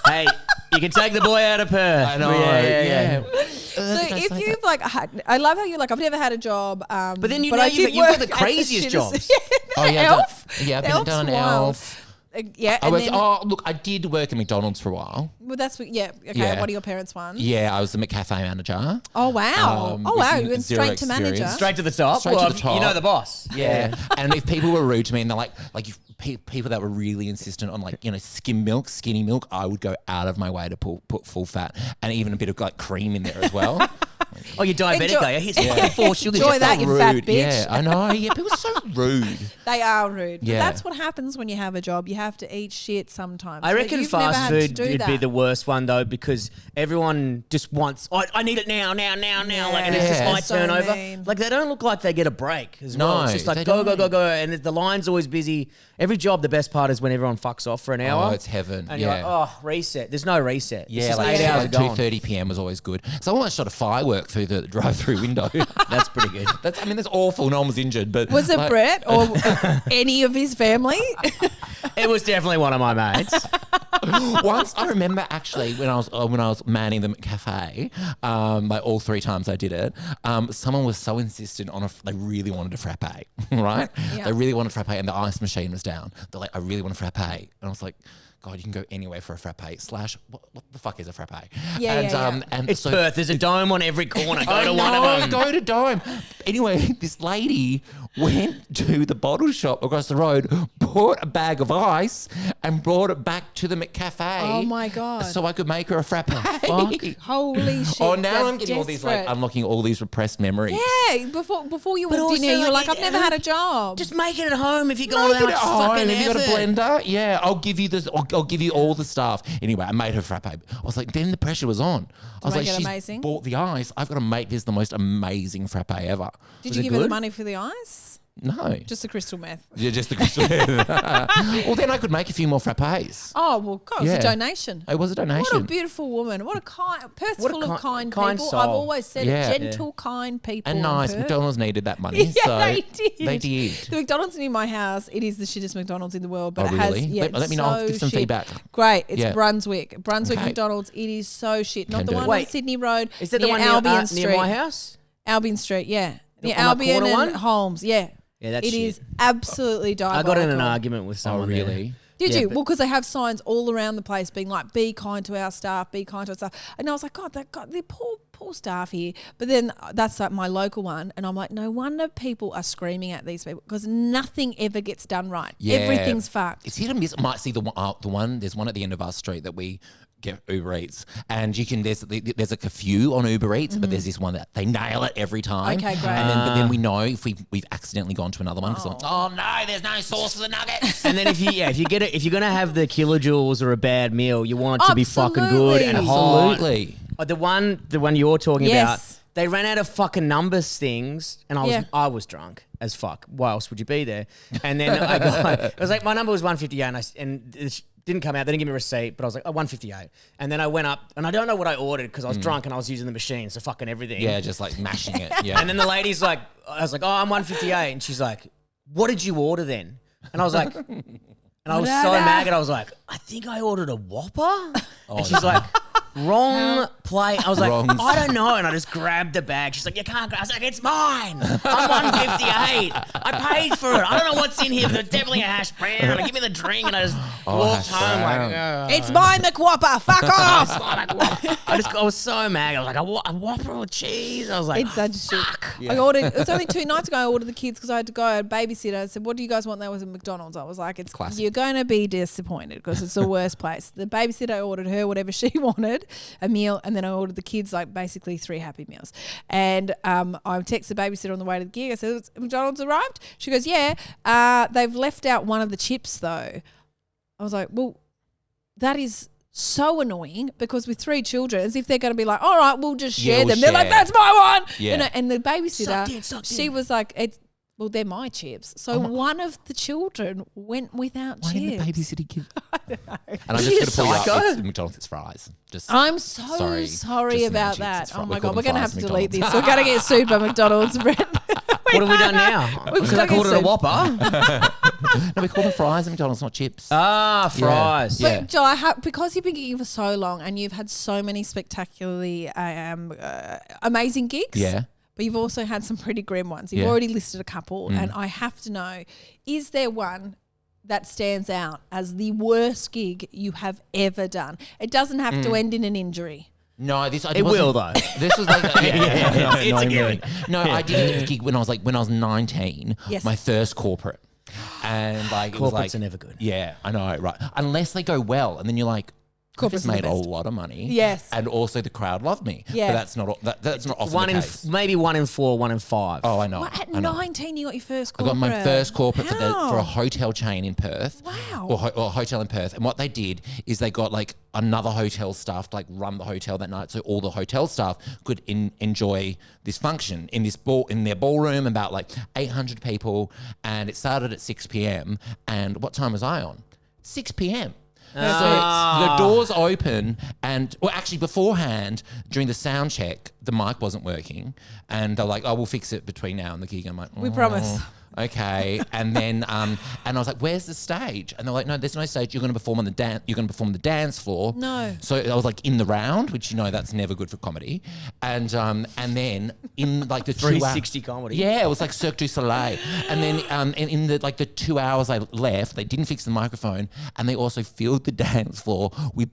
Hey, you can take the boy out of Perth. I know. Yeah. So if you've like had, I love how you're like, I've never had a job. But then you've got the craziest jobs. Elf. I've been done an Elf. I did work at McDonald's for a while. Well, that's okay. Yeah. What are your parents' ones? Yeah, I was the McCafe manager. Oh wow! You went straight to manager, straight to the top. Straight to the top. You know the boss. Yeah. And if people were rude to me and they're like if people that were really insistent on skim milk, skinny milk, I would go out of my way to put full fat and even a bit of like cream in there as well. Oh, you're diabetic, are you? Here's 4 sugars. Enjoy that, you fat bitch. Yeah, I know. Yeah, people are so rude. They are rude. Yeah. But that's what happens when you have a job. You have to eat shit sometimes. I reckon fast food would be the worst one though, because everyone just wants, I need it now. Like, and it's just high turnover. Mean. Like, they don't look like they get a break as well. It's just like go. And the line's always busy. Every job, the best part is when everyone fucks off for an hour. Oh, it's heaven. And you're like, reset. There's no reset. Yeah, like 8 hours gone. 2:30 p.m. was always good. So I almost shot a firework through the drive-through window. That's pretty good. That's awful. No one was injured. But was it Brett or any of his family? It was definitely one of my mates. Once I remember actually when I was manning the cafe, like all 3 times I did it, someone was so insistent on they really wanted a frappe, right? Yeah. They really wanted a frappe, and the ice machine was down. They're like, I really want a frappe, and I was like, God, you can go anywhere for a frappe. What the fuck is a frappe? And it's Perth. There's a dome on every corner. Go to one of them. Go to dome. Anyway, this lady went to the bottle shop across the road, bought a bag of ice, and brought it back to the McCafe. Oh my God! So I could make her a frappe. Holy shit! Oh, now I'm getting all these unlocking all these repressed memories. Yeah, before you walked in here, you were like, I've never had a job. Just make it at home if you're going out. Fucking have you got a blender? Yeah, I'll give you this. I'll give you all the stuff. Anyway, I made her frappe. I was like, then the pressure was on. I was like, she's bought the ice. I've got to make this the most amazing frappe ever. Did you give her the money for the ice? No. Just the crystal meth. Yeah, just the crystal meth. Well, then I could make a few more frappes. Oh, well, God, it was a donation. It was a donation. What a beautiful woman. What a Perth's full of kind people. Soul. I've always said gentle, kind people. And nice. McDonald's needed that money. Yeah, so they did. They did. The McDonald's near my house, it is the shittest McDonald's in the world. But it really? has, let me know. I'll give some feedback. Great. It's Brunswick. McDonald's. It is so shit. Not the one on Sydney Road. Is that the one Albion Street. Near my house? Albion Street, yeah. Near Albion and Holmes, yeah. Yeah, that's shit. It is absolutely diabolical. I got in an argument with someone. Oh, really? Did you? Well, because they have signs all around the place being like, be kind to our staff, be kind to our staff. And I was like, God, they're poor staff here. But then that's like my local one. And I'm like, no wonder people are screaming at these people because nothing ever gets done right. Yeah. Everything's fucked. It's hit and miss. I might see the one, there's one at the end of our street that we get Uber Eats, and you can there's like a few on Uber Eats, but there's this one that they nail it every time. Okay, great. And but then we know if we've accidentally gone to another one because oh no, there's no sauce for the nuggets. And then if you're gonna have the kilojoules or a bad meal, you want it to be fucking good and hot. Absolutely. The one you're talking about, they ran out of fucking numbers things, and I was drunk as fuck. Why else would you be there? And then it was like my number was 158, and it didn't come out. They didn't give me a receipt, but I was like, 158. And then I went up, and I don't know what I ordered because I was drunk and I was using the machine, so fucking everything. Yeah, just like mashing it. Yeah. And then the lady's like, I was like, I'm 158, and she's like, what did you order then? And I was like, and I was so mad, and I was like, I think I ordered a Whopper. And she's like, wrong plate. I was like, I don't know. And I just grabbed the bag. She's like, you can't. I was like, it's mine. I'm 158. I paid for it. I don't know what's in here, but it's definitely a hash brown. Give me the drink. And I just walked home like, it's my McWhopper. Fuck off. I was so mad. I was like, a Whopper with cheese. I was like, it's such shit. Yeah. I ordered, it was only 2 nights ago I ordered the kids because I had to go. I had a babysitter. I said, what do you guys want? That was at McDonald's. I was like, it's classic. You're going to be disappointed because it's the worst place. The babysitter ordered her whatever she wanted. ordered a meal, and then I ordered the kids like basically 3 Happy Meals. And I texted the babysitter on the way to the gig. I said, McDonald's arrived? She goes, yeah. They've left out one of the chips though. I was like, well, that is so annoying, because with 3 children, as if they're going to be like, all right, we'll just share them. They're like, that's my one. Yeah. You know, and the babysitter, she was like, well, they're my chips. So one of the children went without chips. Why didn't the babysitter give? I don't know. And I'm just going to pull you up. It's McDonald's, it's fries. I'm so sorry Just about no that. cheeks. Oh We my call God, we're them going to have to fries, delete this. McDonald's. We're going to get sued by McDonald's, Brett. What have we done now? Because I called it a Whopper. No, we call them fries at McDonald's, not chips. Fries. Yeah. But Joe, because you've been gigging for so long and you've had so many spectacularly amazing gigs. Yeah. But you've also had some pretty grim ones. You've already listed a couple, and I have to know, is there one that stands out as the worst gig you have ever done? It doesn't have to end in an injury. No, it will though. This was like It's a given. No, I did a gig when I was 19. Yes. My first corporate, and like it was like Corporates are never good. Yeah, I know, right? Unless they go well, and then you're like, I just Corporates are the made a best. lot of money. Yes. And also the crowd loved me. Yeah. But that's not often the case. Maybe 1 in 4, 1 in 5. Oh, I know. What, at I know. 19 you got your first I corporate? got my first corporate for How? a hotel chain in Perth. Wow. Or a hotel in Perth. And what they did is they got like another hotel staff to like run the hotel that night, so all the hotel staff could enjoy this function in their ballroom, about like 800 people, and it started at 6 p.m. And what time was I on? 6 p.m. So the doors open, and well, actually beforehand during the sound check, the mic wasn't working, and they're like, "Oh, we'll fix it between now and the gig." I'm like, We promise. Okay, and then and I was like, "Where's the stage?" And they're like, "No, there's no stage. You're going to perform on the dance. You're going to perform on the dance floor." No. So I was like in the round, which that's never good for comedy, and then in like the 360 comedy. Yeah, it was like Cirque du Soleil, and then in the 2 hours I left, they didn't fix the microphone, and they also filled the dance floor with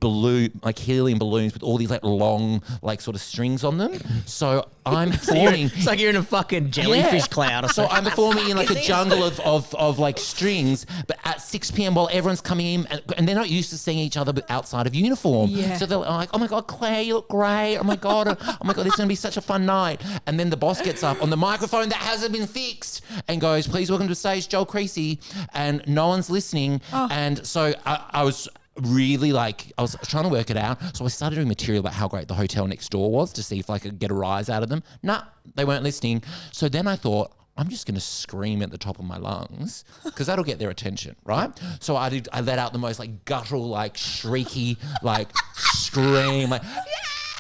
helium balloons with all these like long sort of strings on them. So I'm performing. It's like you're in a fucking jellyfish cloud or So something. I'm performing in like a jungle of like strings, but at 6 p.m. while everyone's coming in, and they're not used to seeing each other outside of uniform. Yeah. So they're like, "Oh my God, Claire, you look great. Oh my God, this is going to be such a fun night." And then the boss gets up on the microphone that hasn't been fixed and goes, "Please welcome to the stage, Joel Creasey." And no one's listening. And so I was really I was trying to work it out. So I started doing material about how great the hotel next door was to see if I could get a rise out of them. Nah, they weren't listening. So then I thought, I'm just going to scream at the top of my lungs because that'll get their attention, right? So I let out the most guttural, shrieky, scream,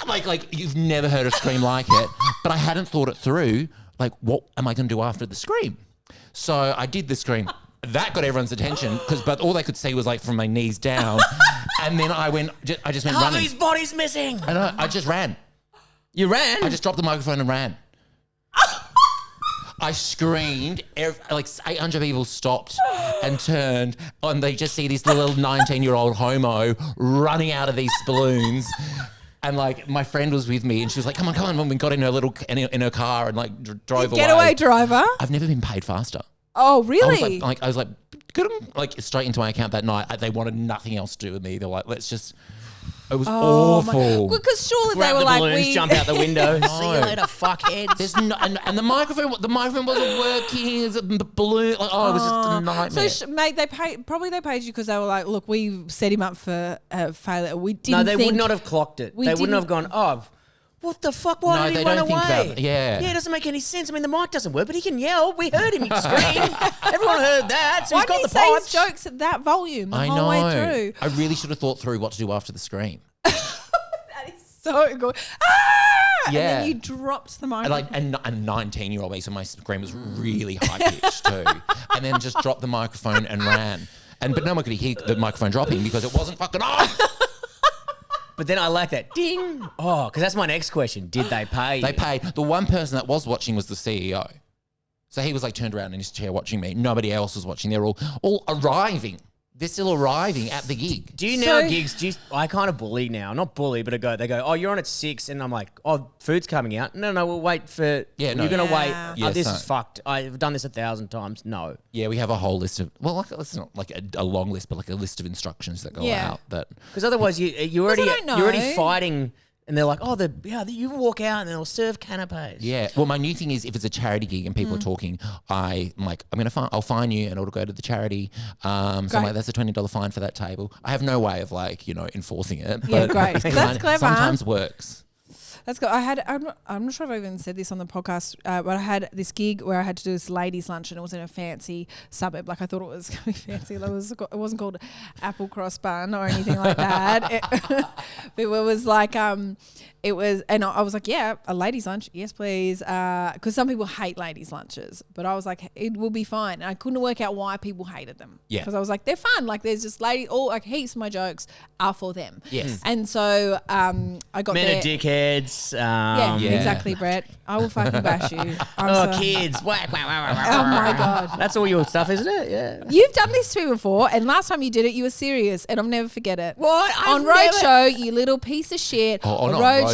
like you've never heard a scream like it. But I hadn't thought it through. What am I going to do after the scream? So I did the scream. That got everyone's attention but all they could see was from my knees down. And then I just went running. His body's missing. And I just ran. You ran? I just dropped the microphone and ran. I screamed, 800 people stopped and turned, and they just see this little 19-year-old homo running out of these balloons. And my friend was with me, and she was like, come on. And we got in her car and drove away. Getaway driver? I've never been paid faster. Oh, really? I was like, straight into my account that night. They wanted nothing else to do with me. They're like, let's just. It was awful. Because surely Grab they were the like, balloons, jump out the window. See you later, fuckheads. There's and the microphone wasn't working. The balloon, it was just a nightmare. So, mate, they paid you because they were like, look, we set him up for failure. We didn't. No, they would not have clocked it. They wouldn't have gone, what the fuck? Why did he run away? Yeah, it doesn't make any sense. I mean, the mic doesn't work, but he can yell. We heard him scream. Everyone heard that, so Why he's got did the he say punch. his jokes at that volume the whole way through? I really should have thought through what to do after the scream. That is so good. And then you dropped the microphone. And 19-year-old me, so my scream was really high-pitched too. And then just dropped the microphone and ran. But no one could hear the microphone dropping because it wasn't fucking on. But then I like that. Ding. Oh, because that's my next question. Did they pay? They paid. The one person that was watching was the CEO. So he was turned around in his chair watching me. Nobody else was watching. They're all arriving. They're still arriving at the gig. Do you now gigs? I kind of bully now. Not bully, but they go, oh, you're on at 6, and I'm like, oh, food's coming out. No, we'll wait for. Yeah, no. You're gonna wait. Yeah, this is fucked. I've done this 1,000 times. No. Yeah, we have a whole list of. Well, it's not like a long list, but like a list of instructions that go out. Because otherwise, you're already fighting. And they're like, you walk out and they'll serve canapes. Yeah. Well, my new thing is if it's a charity gig and people are talking, I'm like, I'll fine you and it'll go to the charity. So I'm like, that's a $20 fine for that table. I have no way of enforcing it. Yeah, great. That's clever. Sometimes works. That's good. I'm not sure if I even said this on the podcast, but I had this gig where I had to do this ladies' lunch, and it was in a fancy suburb. Like I thought it was going to be fancy. It wasn't called Apple Cross Bun or anything like that. It was like it was, and I was like, yeah, a ladies' lunch, yes, please. Because some people hate ladies' lunches, but I was like, it will be fine. And I couldn't work out why people hated them. Yeah. Because I was like, they're fun. Like there's just heaps of my jokes are for them. Yes. And so I got men are dickheads. Exactly, Brett. I will fucking bash you. Kids. Whack, whack, whack, whack, oh my God. That's all your stuff, isn't it? Yeah. You've done this to me before, and last time you did it, you were serious, and I'll never forget it. What? On Roadshow, you little piece of shit. On Roadshow.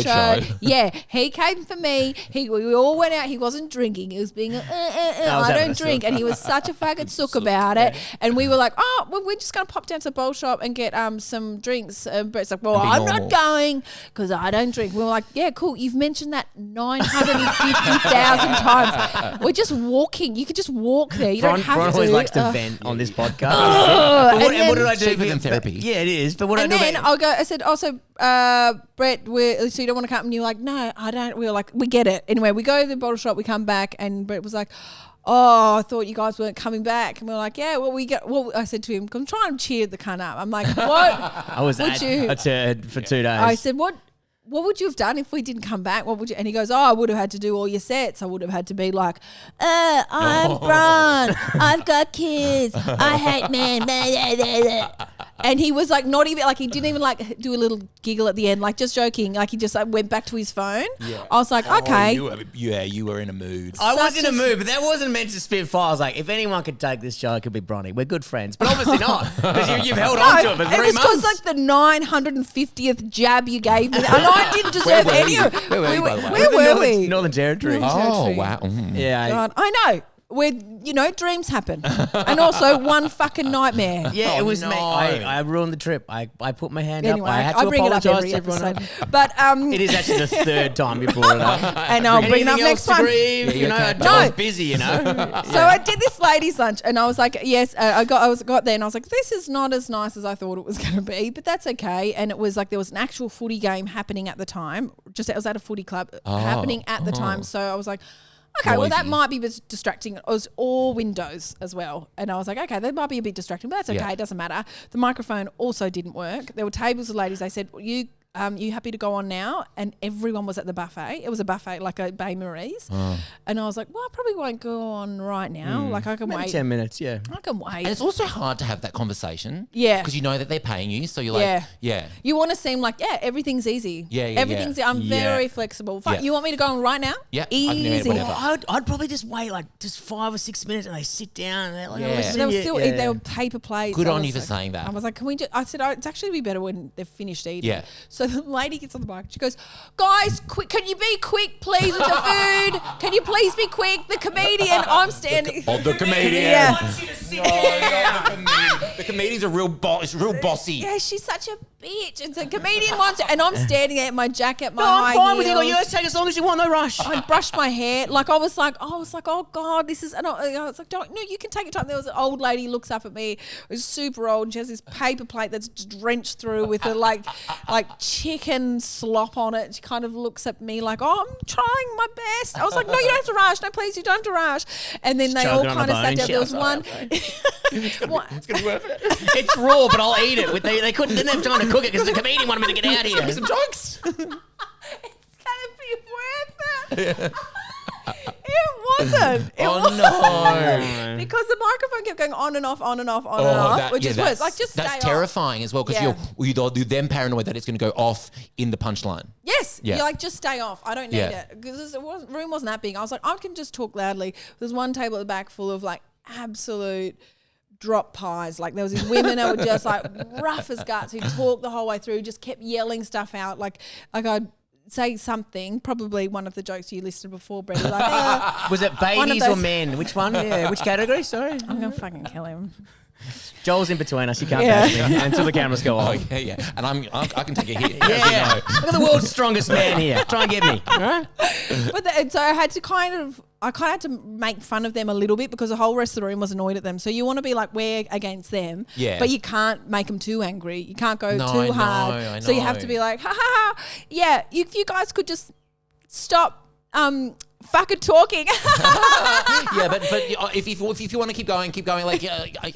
Yeah, he came for me. We all went out. He wasn't drinking. He was being, I don't drink. And he was such a fucking sook about it. And we were like, we're just going to pop down to the bowl shop and get some drinks. Brett's like, well, I'm not going because I don't drink. We were like, yeah, cool. You've mentioned that 950,000 times. We're just walking. You could just walk there. You don't have to. Bron always likes to vent on this podcast. What did I do? Cheaper than therapy. Yeah, it is. But what and I do? And then I said, also, Brett, so you don't want to come? And you're like, no, I don't. We were like, we get it. Anyway, we go to the bottle shop. We come back, and Brett was like, oh, I thought you guys weren't coming back. And we're like, yeah, I said to him, I'm trying to cheer the cunt up. I'm like, what? I was at for 2 days. I said, what would you have done if we didn't come back? What would you? And he goes, I would have had to do all your sets. I would have had to be like, I'm Bron. I've got kids. I hate men. And he was like, not even, like, he didn't even like do a little giggle at the end, like just joking. Like he just went back to his phone. Yeah. I was like, okay. You were in a mood. I was in a mood, but that wasn't meant to spit fire. I was like, if anyone could take this joke, it could be Bronny. We're good friends. But obviously not, because you've held on to it for 3 months. It was because like the 950th jab you gave me. And I didn't deserve any of it. Where were we? Northern Territory. Oh, wow. Yeah. God, I know. Where, dreams happen. And also one fucking nightmare. Yeah, it was me. I ruined the trip. I put my hand up. I had to bring apologise it up every to everyone. episode. But it is actually the 3rd time you brought it up. And I'll bring it up next time. I was busy, So I did this ladies' lunch, and I was like, yes, I got there, and I was like, this is not as nice as I thought it was going to be, but that's okay. And it was like there was an actual footy game happening at the time. It was at a footy club happening at the time. So I was like, okay, well, that might be distracting. It was all windows as well. And I was like, okay, that might be a bit distracting, but that's okay. It doesn't matter. The microphone also didn't work. There were tables of ladies. They said, you happy to go on now? And everyone was at the buffet. It was a buffet, like a Bay Marie's. And I was like, well, I probably won't go on right now. Like I can maybe wait. 10 minutes, yeah. I can wait. And it's also hard to have that conversation. Yeah. Because you know that they're paying you. So you're like, yeah. You want to seem like, everything's easy. Everything's I'm very flexible. You want me to go on right now? Yeah. Easy. I'd probably just wait like just 5 or 6 minutes, and they sit down and they're like, they were paper plates. Good on you for saying that. I was like, can we I said, it's actually be better when they've finished eating. Yeah. So the lady gets on the mic. She goes, guys, quick! Can you be quick, please, with the food? Can you please be quick? The comedian, I'm standing. The comedian. Yeah. Wants you to sit down. The comedian's a real bossy. Yeah, she's such a bitch. And the comedian wants it, and I'm standing there in my jacket, my high heels. I'm fine with you. You guys take as long as you want. No rush. I brushed my hair. Like I was like, oh God, this is. And I was like, no, you can take your time. There was an old lady looks up at me. It was super old. And she has this paper plate that's drenched through with a like chicken slop on it. She kind of looks at me like, oh, I'm trying my best. I was like, no, you don't have to rush. No, please, you don't have to rush. And then they all kind of sat down. There was one. It's gonna be worth it. It's raw, but I'll eat it. They didn't have time to cook it because the comedian wanted me to get out of here. Some jokes. It's gonna be worth it. It wasn't. No. Because the microphone kept going on and off, which is worse. Like, just stay that's terrifying as well, because you're then paranoid that it's going to go off in the punchline. Yes. Yeah. You're like, just stay off. I don't need it. Because the room wasn't that big. I was like, I can just talk loudly. There's one table at the back full of like absolute drop pies. Like there was these women that were just like rough as guts who talked the whole way through, just kept yelling stuff out. Like I'd say something, probably one of the jokes you listed before, Brett. Like, was it babies or men? Which one? Yeah, which category? Sorry. I'm going to fucking kill him. Joel's in between us. You can't catch me until the cameras go off. Oh, yeah. And I can take a hit. Yeah. Look at the world's strongest man here. Try and get me. All right? So I had to make fun of them a little bit because the whole rest of the room was annoyed at them. So you want to be like, we're against them. Yeah. But you can't make them too angry. You can't go too hard. I know. So you have to be like, ha ha ha. Yeah, if you guys could just stop fucking talking. Yeah, but if you want to keep going, like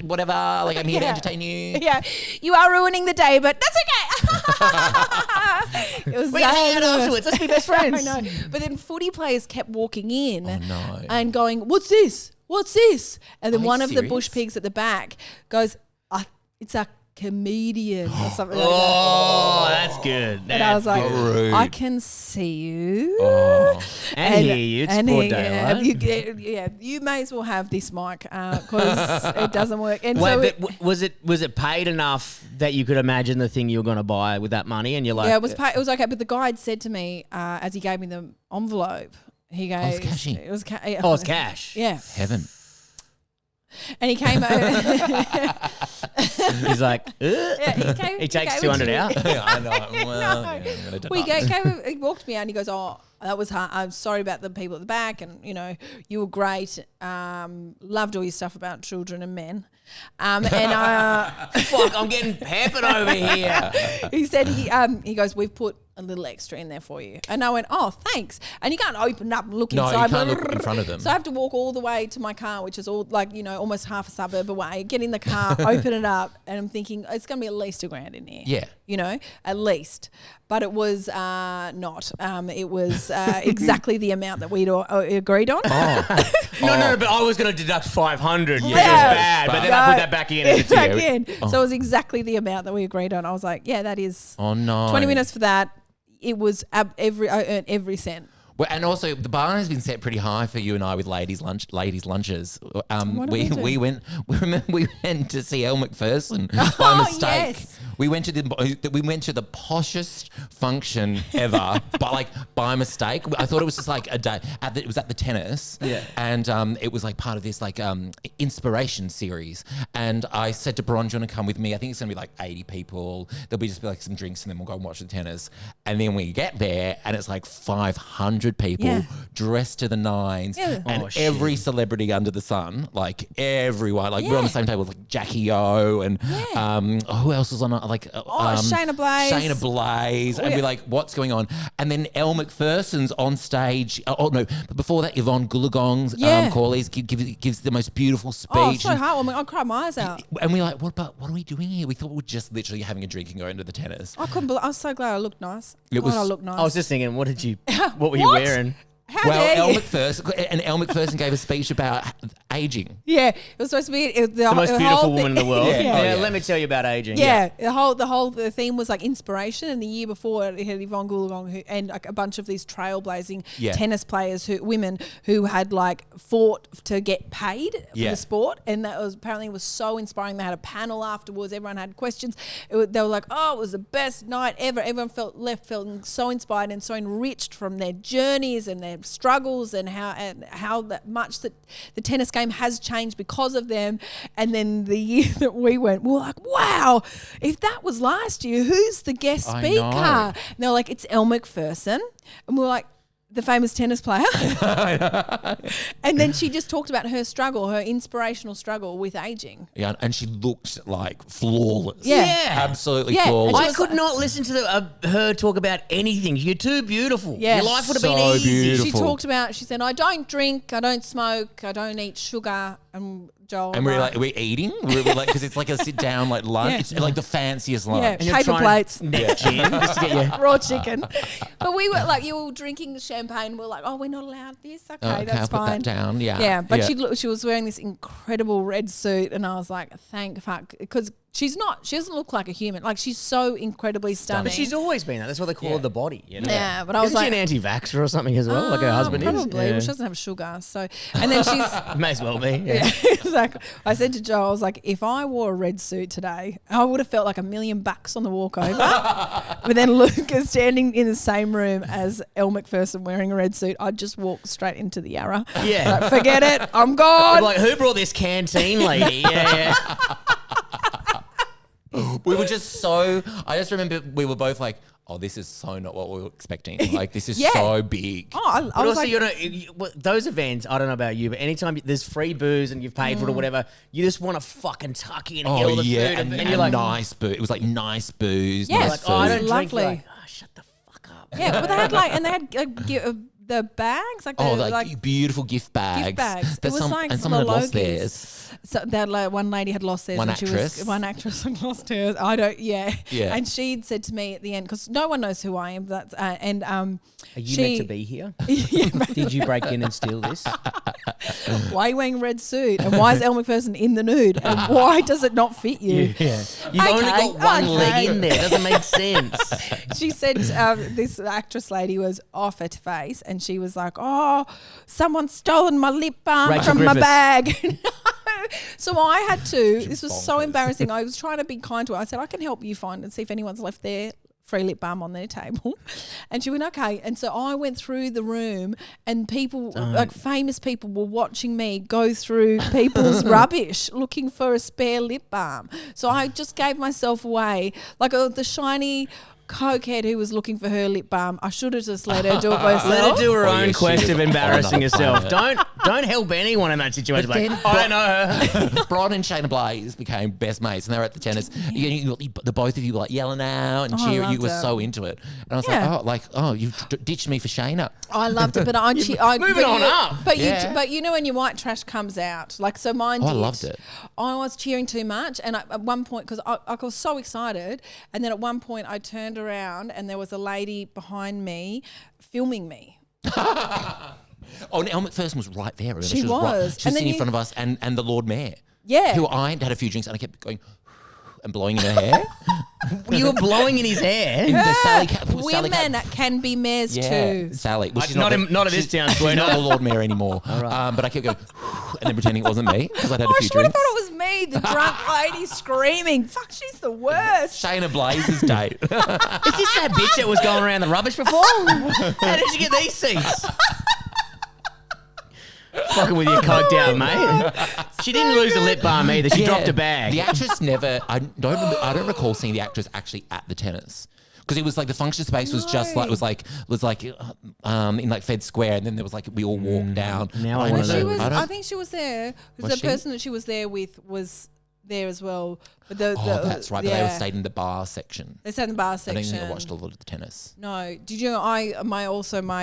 whatever. Like I'm here to entertain you. Yeah, you are ruining the day, but that's okay. It was we hang out afterwards. Let's be best friends. I know. But then footy players kept walking in and going, "What's this? What's this?" And then one of the bush pigs at the back goes, "It's a comedian or something like that." Oh, that's good. And I was like, rude. I can see you. And hear you. It's broad daylight. You may as well have this mic because it doesn't work. And Wait, but was it paid enough that you could imagine the thing you were going to buy with that money? And you're like, yeah, it was paid. It was okay. But the guide said to me as he gave me the envelope, he goes, it's cashing. It was it's cash. Yeah. Heaven. And he came over. He's like, he takes 200 out. Yeah, I know. Well, No. yeah, I'm gonna He walked me out and he goes, "Oh, that was hard. I'm sorry about the people at the back, and you were great. Loved all your stuff about children and men." And Fuck, I'm getting pampered over here. he said he goes, "We've put a little extra in there for you." And I went, "Oh, thanks." And you can't open up and look inside. No, you can't look in front of them. So I have to walk all the way to my car, which is all almost half a suburb away. Get in the car, open it up, and I'm thinking it's going to be at least $1,000 in here. Yeah. At least. But it was not. It was exactly the amount that we'd agreed on. Oh. No, but I was going to deduct 500, which is bad. But then I put that back in. So it was exactly the amount that we agreed on. I was like, yeah, that is 20 minutes for that. It was I earned every cent. Well, and also the bar has been set pretty high for you and I with ladies' lunches. We went to see Elle Macpherson by mistake. Yes. We went to the poshest function ever, but by mistake. I thought it was just like a day. It was at the tennis, and it was like part of this inspiration series. And I said to Bron, "Do you want to come with me? I think it's gonna be like 80 people. There'll be some drinks, and then we'll go and watch the tennis." And then we get there, and it's like 500 people dressed to the nines, and every celebrity under the sun, everyone, we're on the same table, like Jackie O, and who else was on? Shayna Blaze. And we're like, what's going on? And then Elle Macpherson's on stage. But before that, Yvonne Goolagong's Corley's gives the most beautiful speech. Oh, so hard. I cried my eyes out. And we're like, what are we doing here? We thought we were just literally having a drink and going to the tennis. I was so glad I looked nice. I looked nice. I was just thinking, what were you wearing? Elle Macpherson gave a speech about aging. Yeah, it was supposed to be the most beautiful woman in the world. Let me tell you about aging. Yeah, the theme was inspiration, and the year before it had Yvonne Goolagong and a bunch of these trailblazing tennis players, women who had fought to get paid for the sport, and that was apparently so inspiring. They had a panel afterwards. Everyone had questions. They were like, "Oh, it was the best night ever." Everyone felt feeling so inspired and so enriched from their journeys and their struggles, and how that much that the tennis game has changed because of them. And then the year that we went, we were like, wow, if that was last year, who's the guest speaker? And they were like, it's Elle Macpherson. And we were like, the famous tennis player. And then she just talked about her struggle, her inspirational struggle with aging. Yeah, and she looked flawless. Yeah. Absolutely flawless. I could not listen to her talk about anything. You're too beautiful. Yeah. Your life would have been easy. Beautiful. She said, I don't drink, I don't smoke, I don't eat sugar. And Joel. And we're eating? We're because it's like a sit down lunch. Yeah. It's like the fanciest lunch. Yeah, And you're paper plates. Neck gin, just to get you. Raw chicken. But we were you were drinking the champagne. We're like, oh, we're not allowed this. Okay, that's I'll fine. Put that down. Yeah. Yeah, but she was wearing this incredible red suit, and I was like, thank fuck, because She's not. She doesn't look like a human. Like, she's so incredibly stunning. But she's always been that. That's what they call the body. You know? Yeah, but I was Isn't like, she an anti-vaxxer or something as well, like her husband probably. is? Well, she doesn't have sugar. So, and then she's May as well be. Yeah. exactly. I said to Joel, I was like, if I wore a red suit today, I would have felt like $1 million on the walk over. But then Luke is standing in the same room as Elle Macpherson wearing a red suit. I'd just walk straight into the Yarra. Yeah. Like, forget it. I'm gone. Like, who brought this canteen lady? Yeah. We were just so. I just remember we were both like, "Oh, this is so not what we were expecting. Like, this is so big." Oh, I But was also, like, those events, I don't know about you, but anytime there's free booze and you've paid for it or whatever, you just want to fucking tuck in all the food. and you're like, nice booze. It was like nice booze. Yeah, nice like, food. I don't Lovely. drink. Like, shut the fuck up. yeah, but they had the bags, like, like beautiful gift bags. gift bags. It That was like and someone had lost the theirs. So that one lady had lost theirs. One and actress. One actress had lost hers. Yeah. And she'd said to me at the end, because no one knows who I am. That's Are you meant to be here? Did you break in and steal this? Why are you wearing a red suit? And why is Elle Macpherson in the nude? And why does it not fit you? Yeah. You've only got one leg in there. It doesn't make sense. She said this actress lady was off her face, and she was like, "Oh, someone's stolen my lip balm Rachel from Griffiths. my bag." So I had to. This was so bonkers. embarrassing. I was trying to be kind to her. I said, "I can help you find and see if anyone's left their free lip balm on their table." And she went, "Okay." And so I went through the room, and people, like famous people, were watching me go through people's rubbish looking for a spare lip balm. So I just gave myself away, like the shiny cokehead who was looking for her lip balm. I should have just let her do it myself. Let her do her Oh, own yeah, quest she of was embarrassing on herself. it. Don't help anyone in that situation. But Like, then- I don't know her. Bron and Shayna Blaze became best mates, and they were at the tennis. The both of you were like yelling out and Oh, I cheering. You loved were it. so into it, and I was Yeah. like, you've ditched me for Shayna. I loved it, but Moving on up. But Yeah. but you know when your white trash comes out, like, so mine. I did. loved it. I was cheering too much, and at one point, because I was so excited, and then at one point I turned around and there was a lady behind me filming me. Oh, and Elle Macpherson was right there. Remember? She Right, was. she And was then sitting in front of us, and the Lord Mayor. Yeah. Who I had a few drinks, and I kept going and blowing in her hair. You were blowing in his hair. In the Sally Women can be mayors too. Sally. Well, she's Not the- in- not in this she's- town, She's not the Lord Mayor anymore. But I kept going and then pretending it wasn't me because I'd had a I few should have drinks. thought it was me, the drunk lady screaming. Fuck, she's the worst. Shayna Blaze's date. Is this that bitch that was going around the rubbish before? How did you get these seats? Fucking with your coked out, mate. She didn't lose a lip balm either. She dropped a bag. The actress never. I don't recall seeing the actress actually at the tennis. Because it was like the function space was just like in like Fed Square, and then there was like we all walked down. Now I I wanna don't know. know. I think she was there. Was The she? person that she was there with was there as well. But That's right. But they yeah. were stayed in the bar section. They sat in the bar I section. don't think I watched a lot of the tennis. No, did you know? My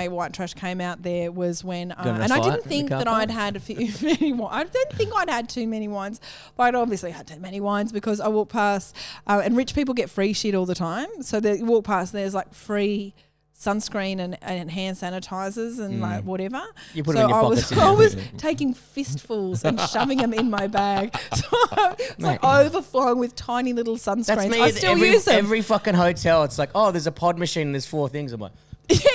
white trash came out there was when, Got in a and I fight didn't in think the car that park? I'd had a few many. I didn't think I'd had too many wines, but I'd obviously had too many wines because I walk past, and rich people get free shit all the time. So they walk past, there's like free sunscreen and hand sanitizers and like whatever. You put so them in your pockets. I was taking fistfuls and shoving them in my bag. So it's like overflowing with tiny little sunscreens. That's me. I at still use them. every fucking hotel. It's like, oh, there's a pod machine and there's 4 things. I'm like,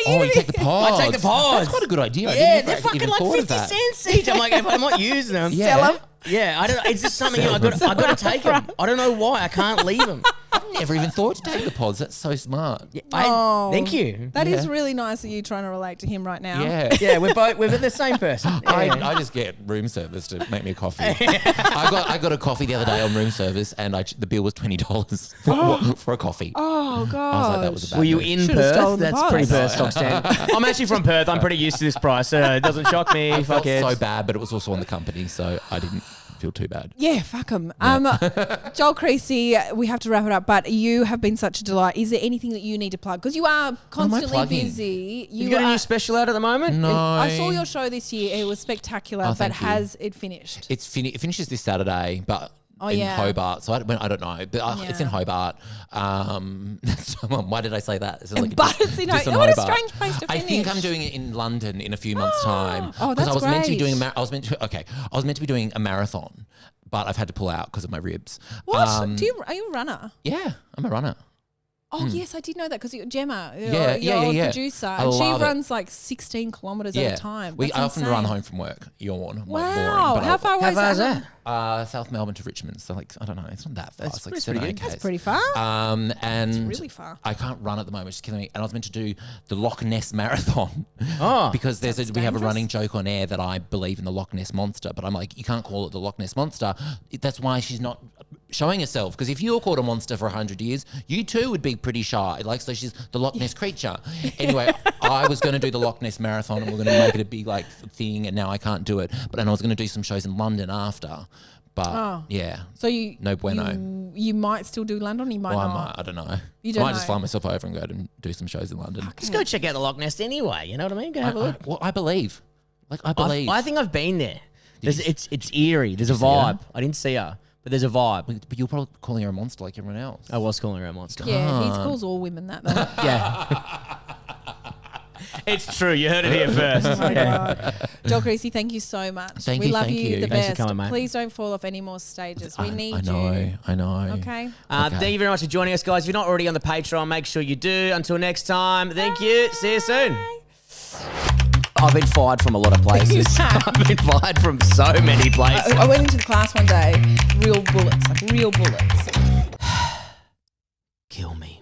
Oh, you take the pods. I take the pods. That's quite a good idea. I yeah, didn't they're even fucking like thought of 50 that. cents each. I'm like, if I'm not using them. Yeah. Sell 'em. Yeah, I don't. It's just something I got to take them. I don't know why. I can't leave them. I've never even thought to take the pods. That's so smart. Thank you. That is Yeah. really nice of you trying to relate to him right now. Yeah. Yeah, we're the same person. Yeah. I just get room service to make me a coffee. I got a coffee the other day on room service, and the bill was $20 for a coffee. Oh God. I was like, that was a bad Were you move. in Should've Perth? stolen the That's pods. pretty Perth stock standard. I'm actually from Perth. I'm pretty used to this price, so it doesn't shock me. I felt Fuckheads. so bad, but it was also on the company, so I didn't feel too bad. Yeah, fuck him. Joel Creasey, we have to wrap it up, but you have been such a delight. Is there anything that you need to plug? Because you are constantly plugging? busy. You got a new special out at the moment? No. I saw your show this year. It was spectacular, Oh, but thank you. has it finished? It finishes this Saturday, but in yeah. Hobart. So I don't know, but it's in Hobart. Why did I say that? It sounds like But it's in just Hobart. What a Hobart. strange place to I think I'm finish. doing it in London in a few months' time. Oh, Because that's I was meant to be great. doing I was meant to be doing a marathon. but I've had to pull out because of my ribs. What? Are you a runner? Yeah, I'm a runner. Oh, yes, I did know that because Gemma, Yeah, your producer, and she runs like 16 kilometres at a time. I often insane. run home from work. Yawn. Wow. How far away is that? South Melbourne to Richmond. So like, I don't know. It's not that far. It's like pretty 7 good. 8 k's. That's pretty far. And it's really far. I can't run at the moment. It's killing me. And I was meant to do the Loch Ness Marathon. Because we have a running joke on air that I believe in the Loch Ness Monster. But I'm like, you can't call it the Loch Ness Monster. That's why she's not showing herself. Because if you were called a monster for 100 years, you too would be pretty shy. Like, so she's the Loch Ness creature. Anyway, I was going to do the Loch Ness Marathon and we're going to make it a big like thing, and now I can't do it. But then I was going to do some shows in London after. But yeah. So you no bueno. You might still do London, you might not. I don't know. You don't I might know. just fly myself over and go and do some shows in London. Just go check out the Loch Ness anyway. You know what I mean? Go have a look. I believe. I believe. I think I've been there. It's eerie. There's a vibe. I didn't see her, but there's a vibe. But you're probably calling her a monster like everyone else. I was calling her a monster. Yeah, he calls all women that though. Yeah. It's true. You heard it here first. Oh my God. Joel Creasey, thank you so much. Thank we you, love thank you. The Thanks for best. coming, mate. Please don't fall off any more stages. We need you. I know. Okay. Thank you very much for joining us, guys. If you're not already on the Patreon, make sure you do. Until next time, thank you. See you soon. I've been fired from a lot of places. I've been fired from so many places. I went into the class one day, real bullets. Kill me.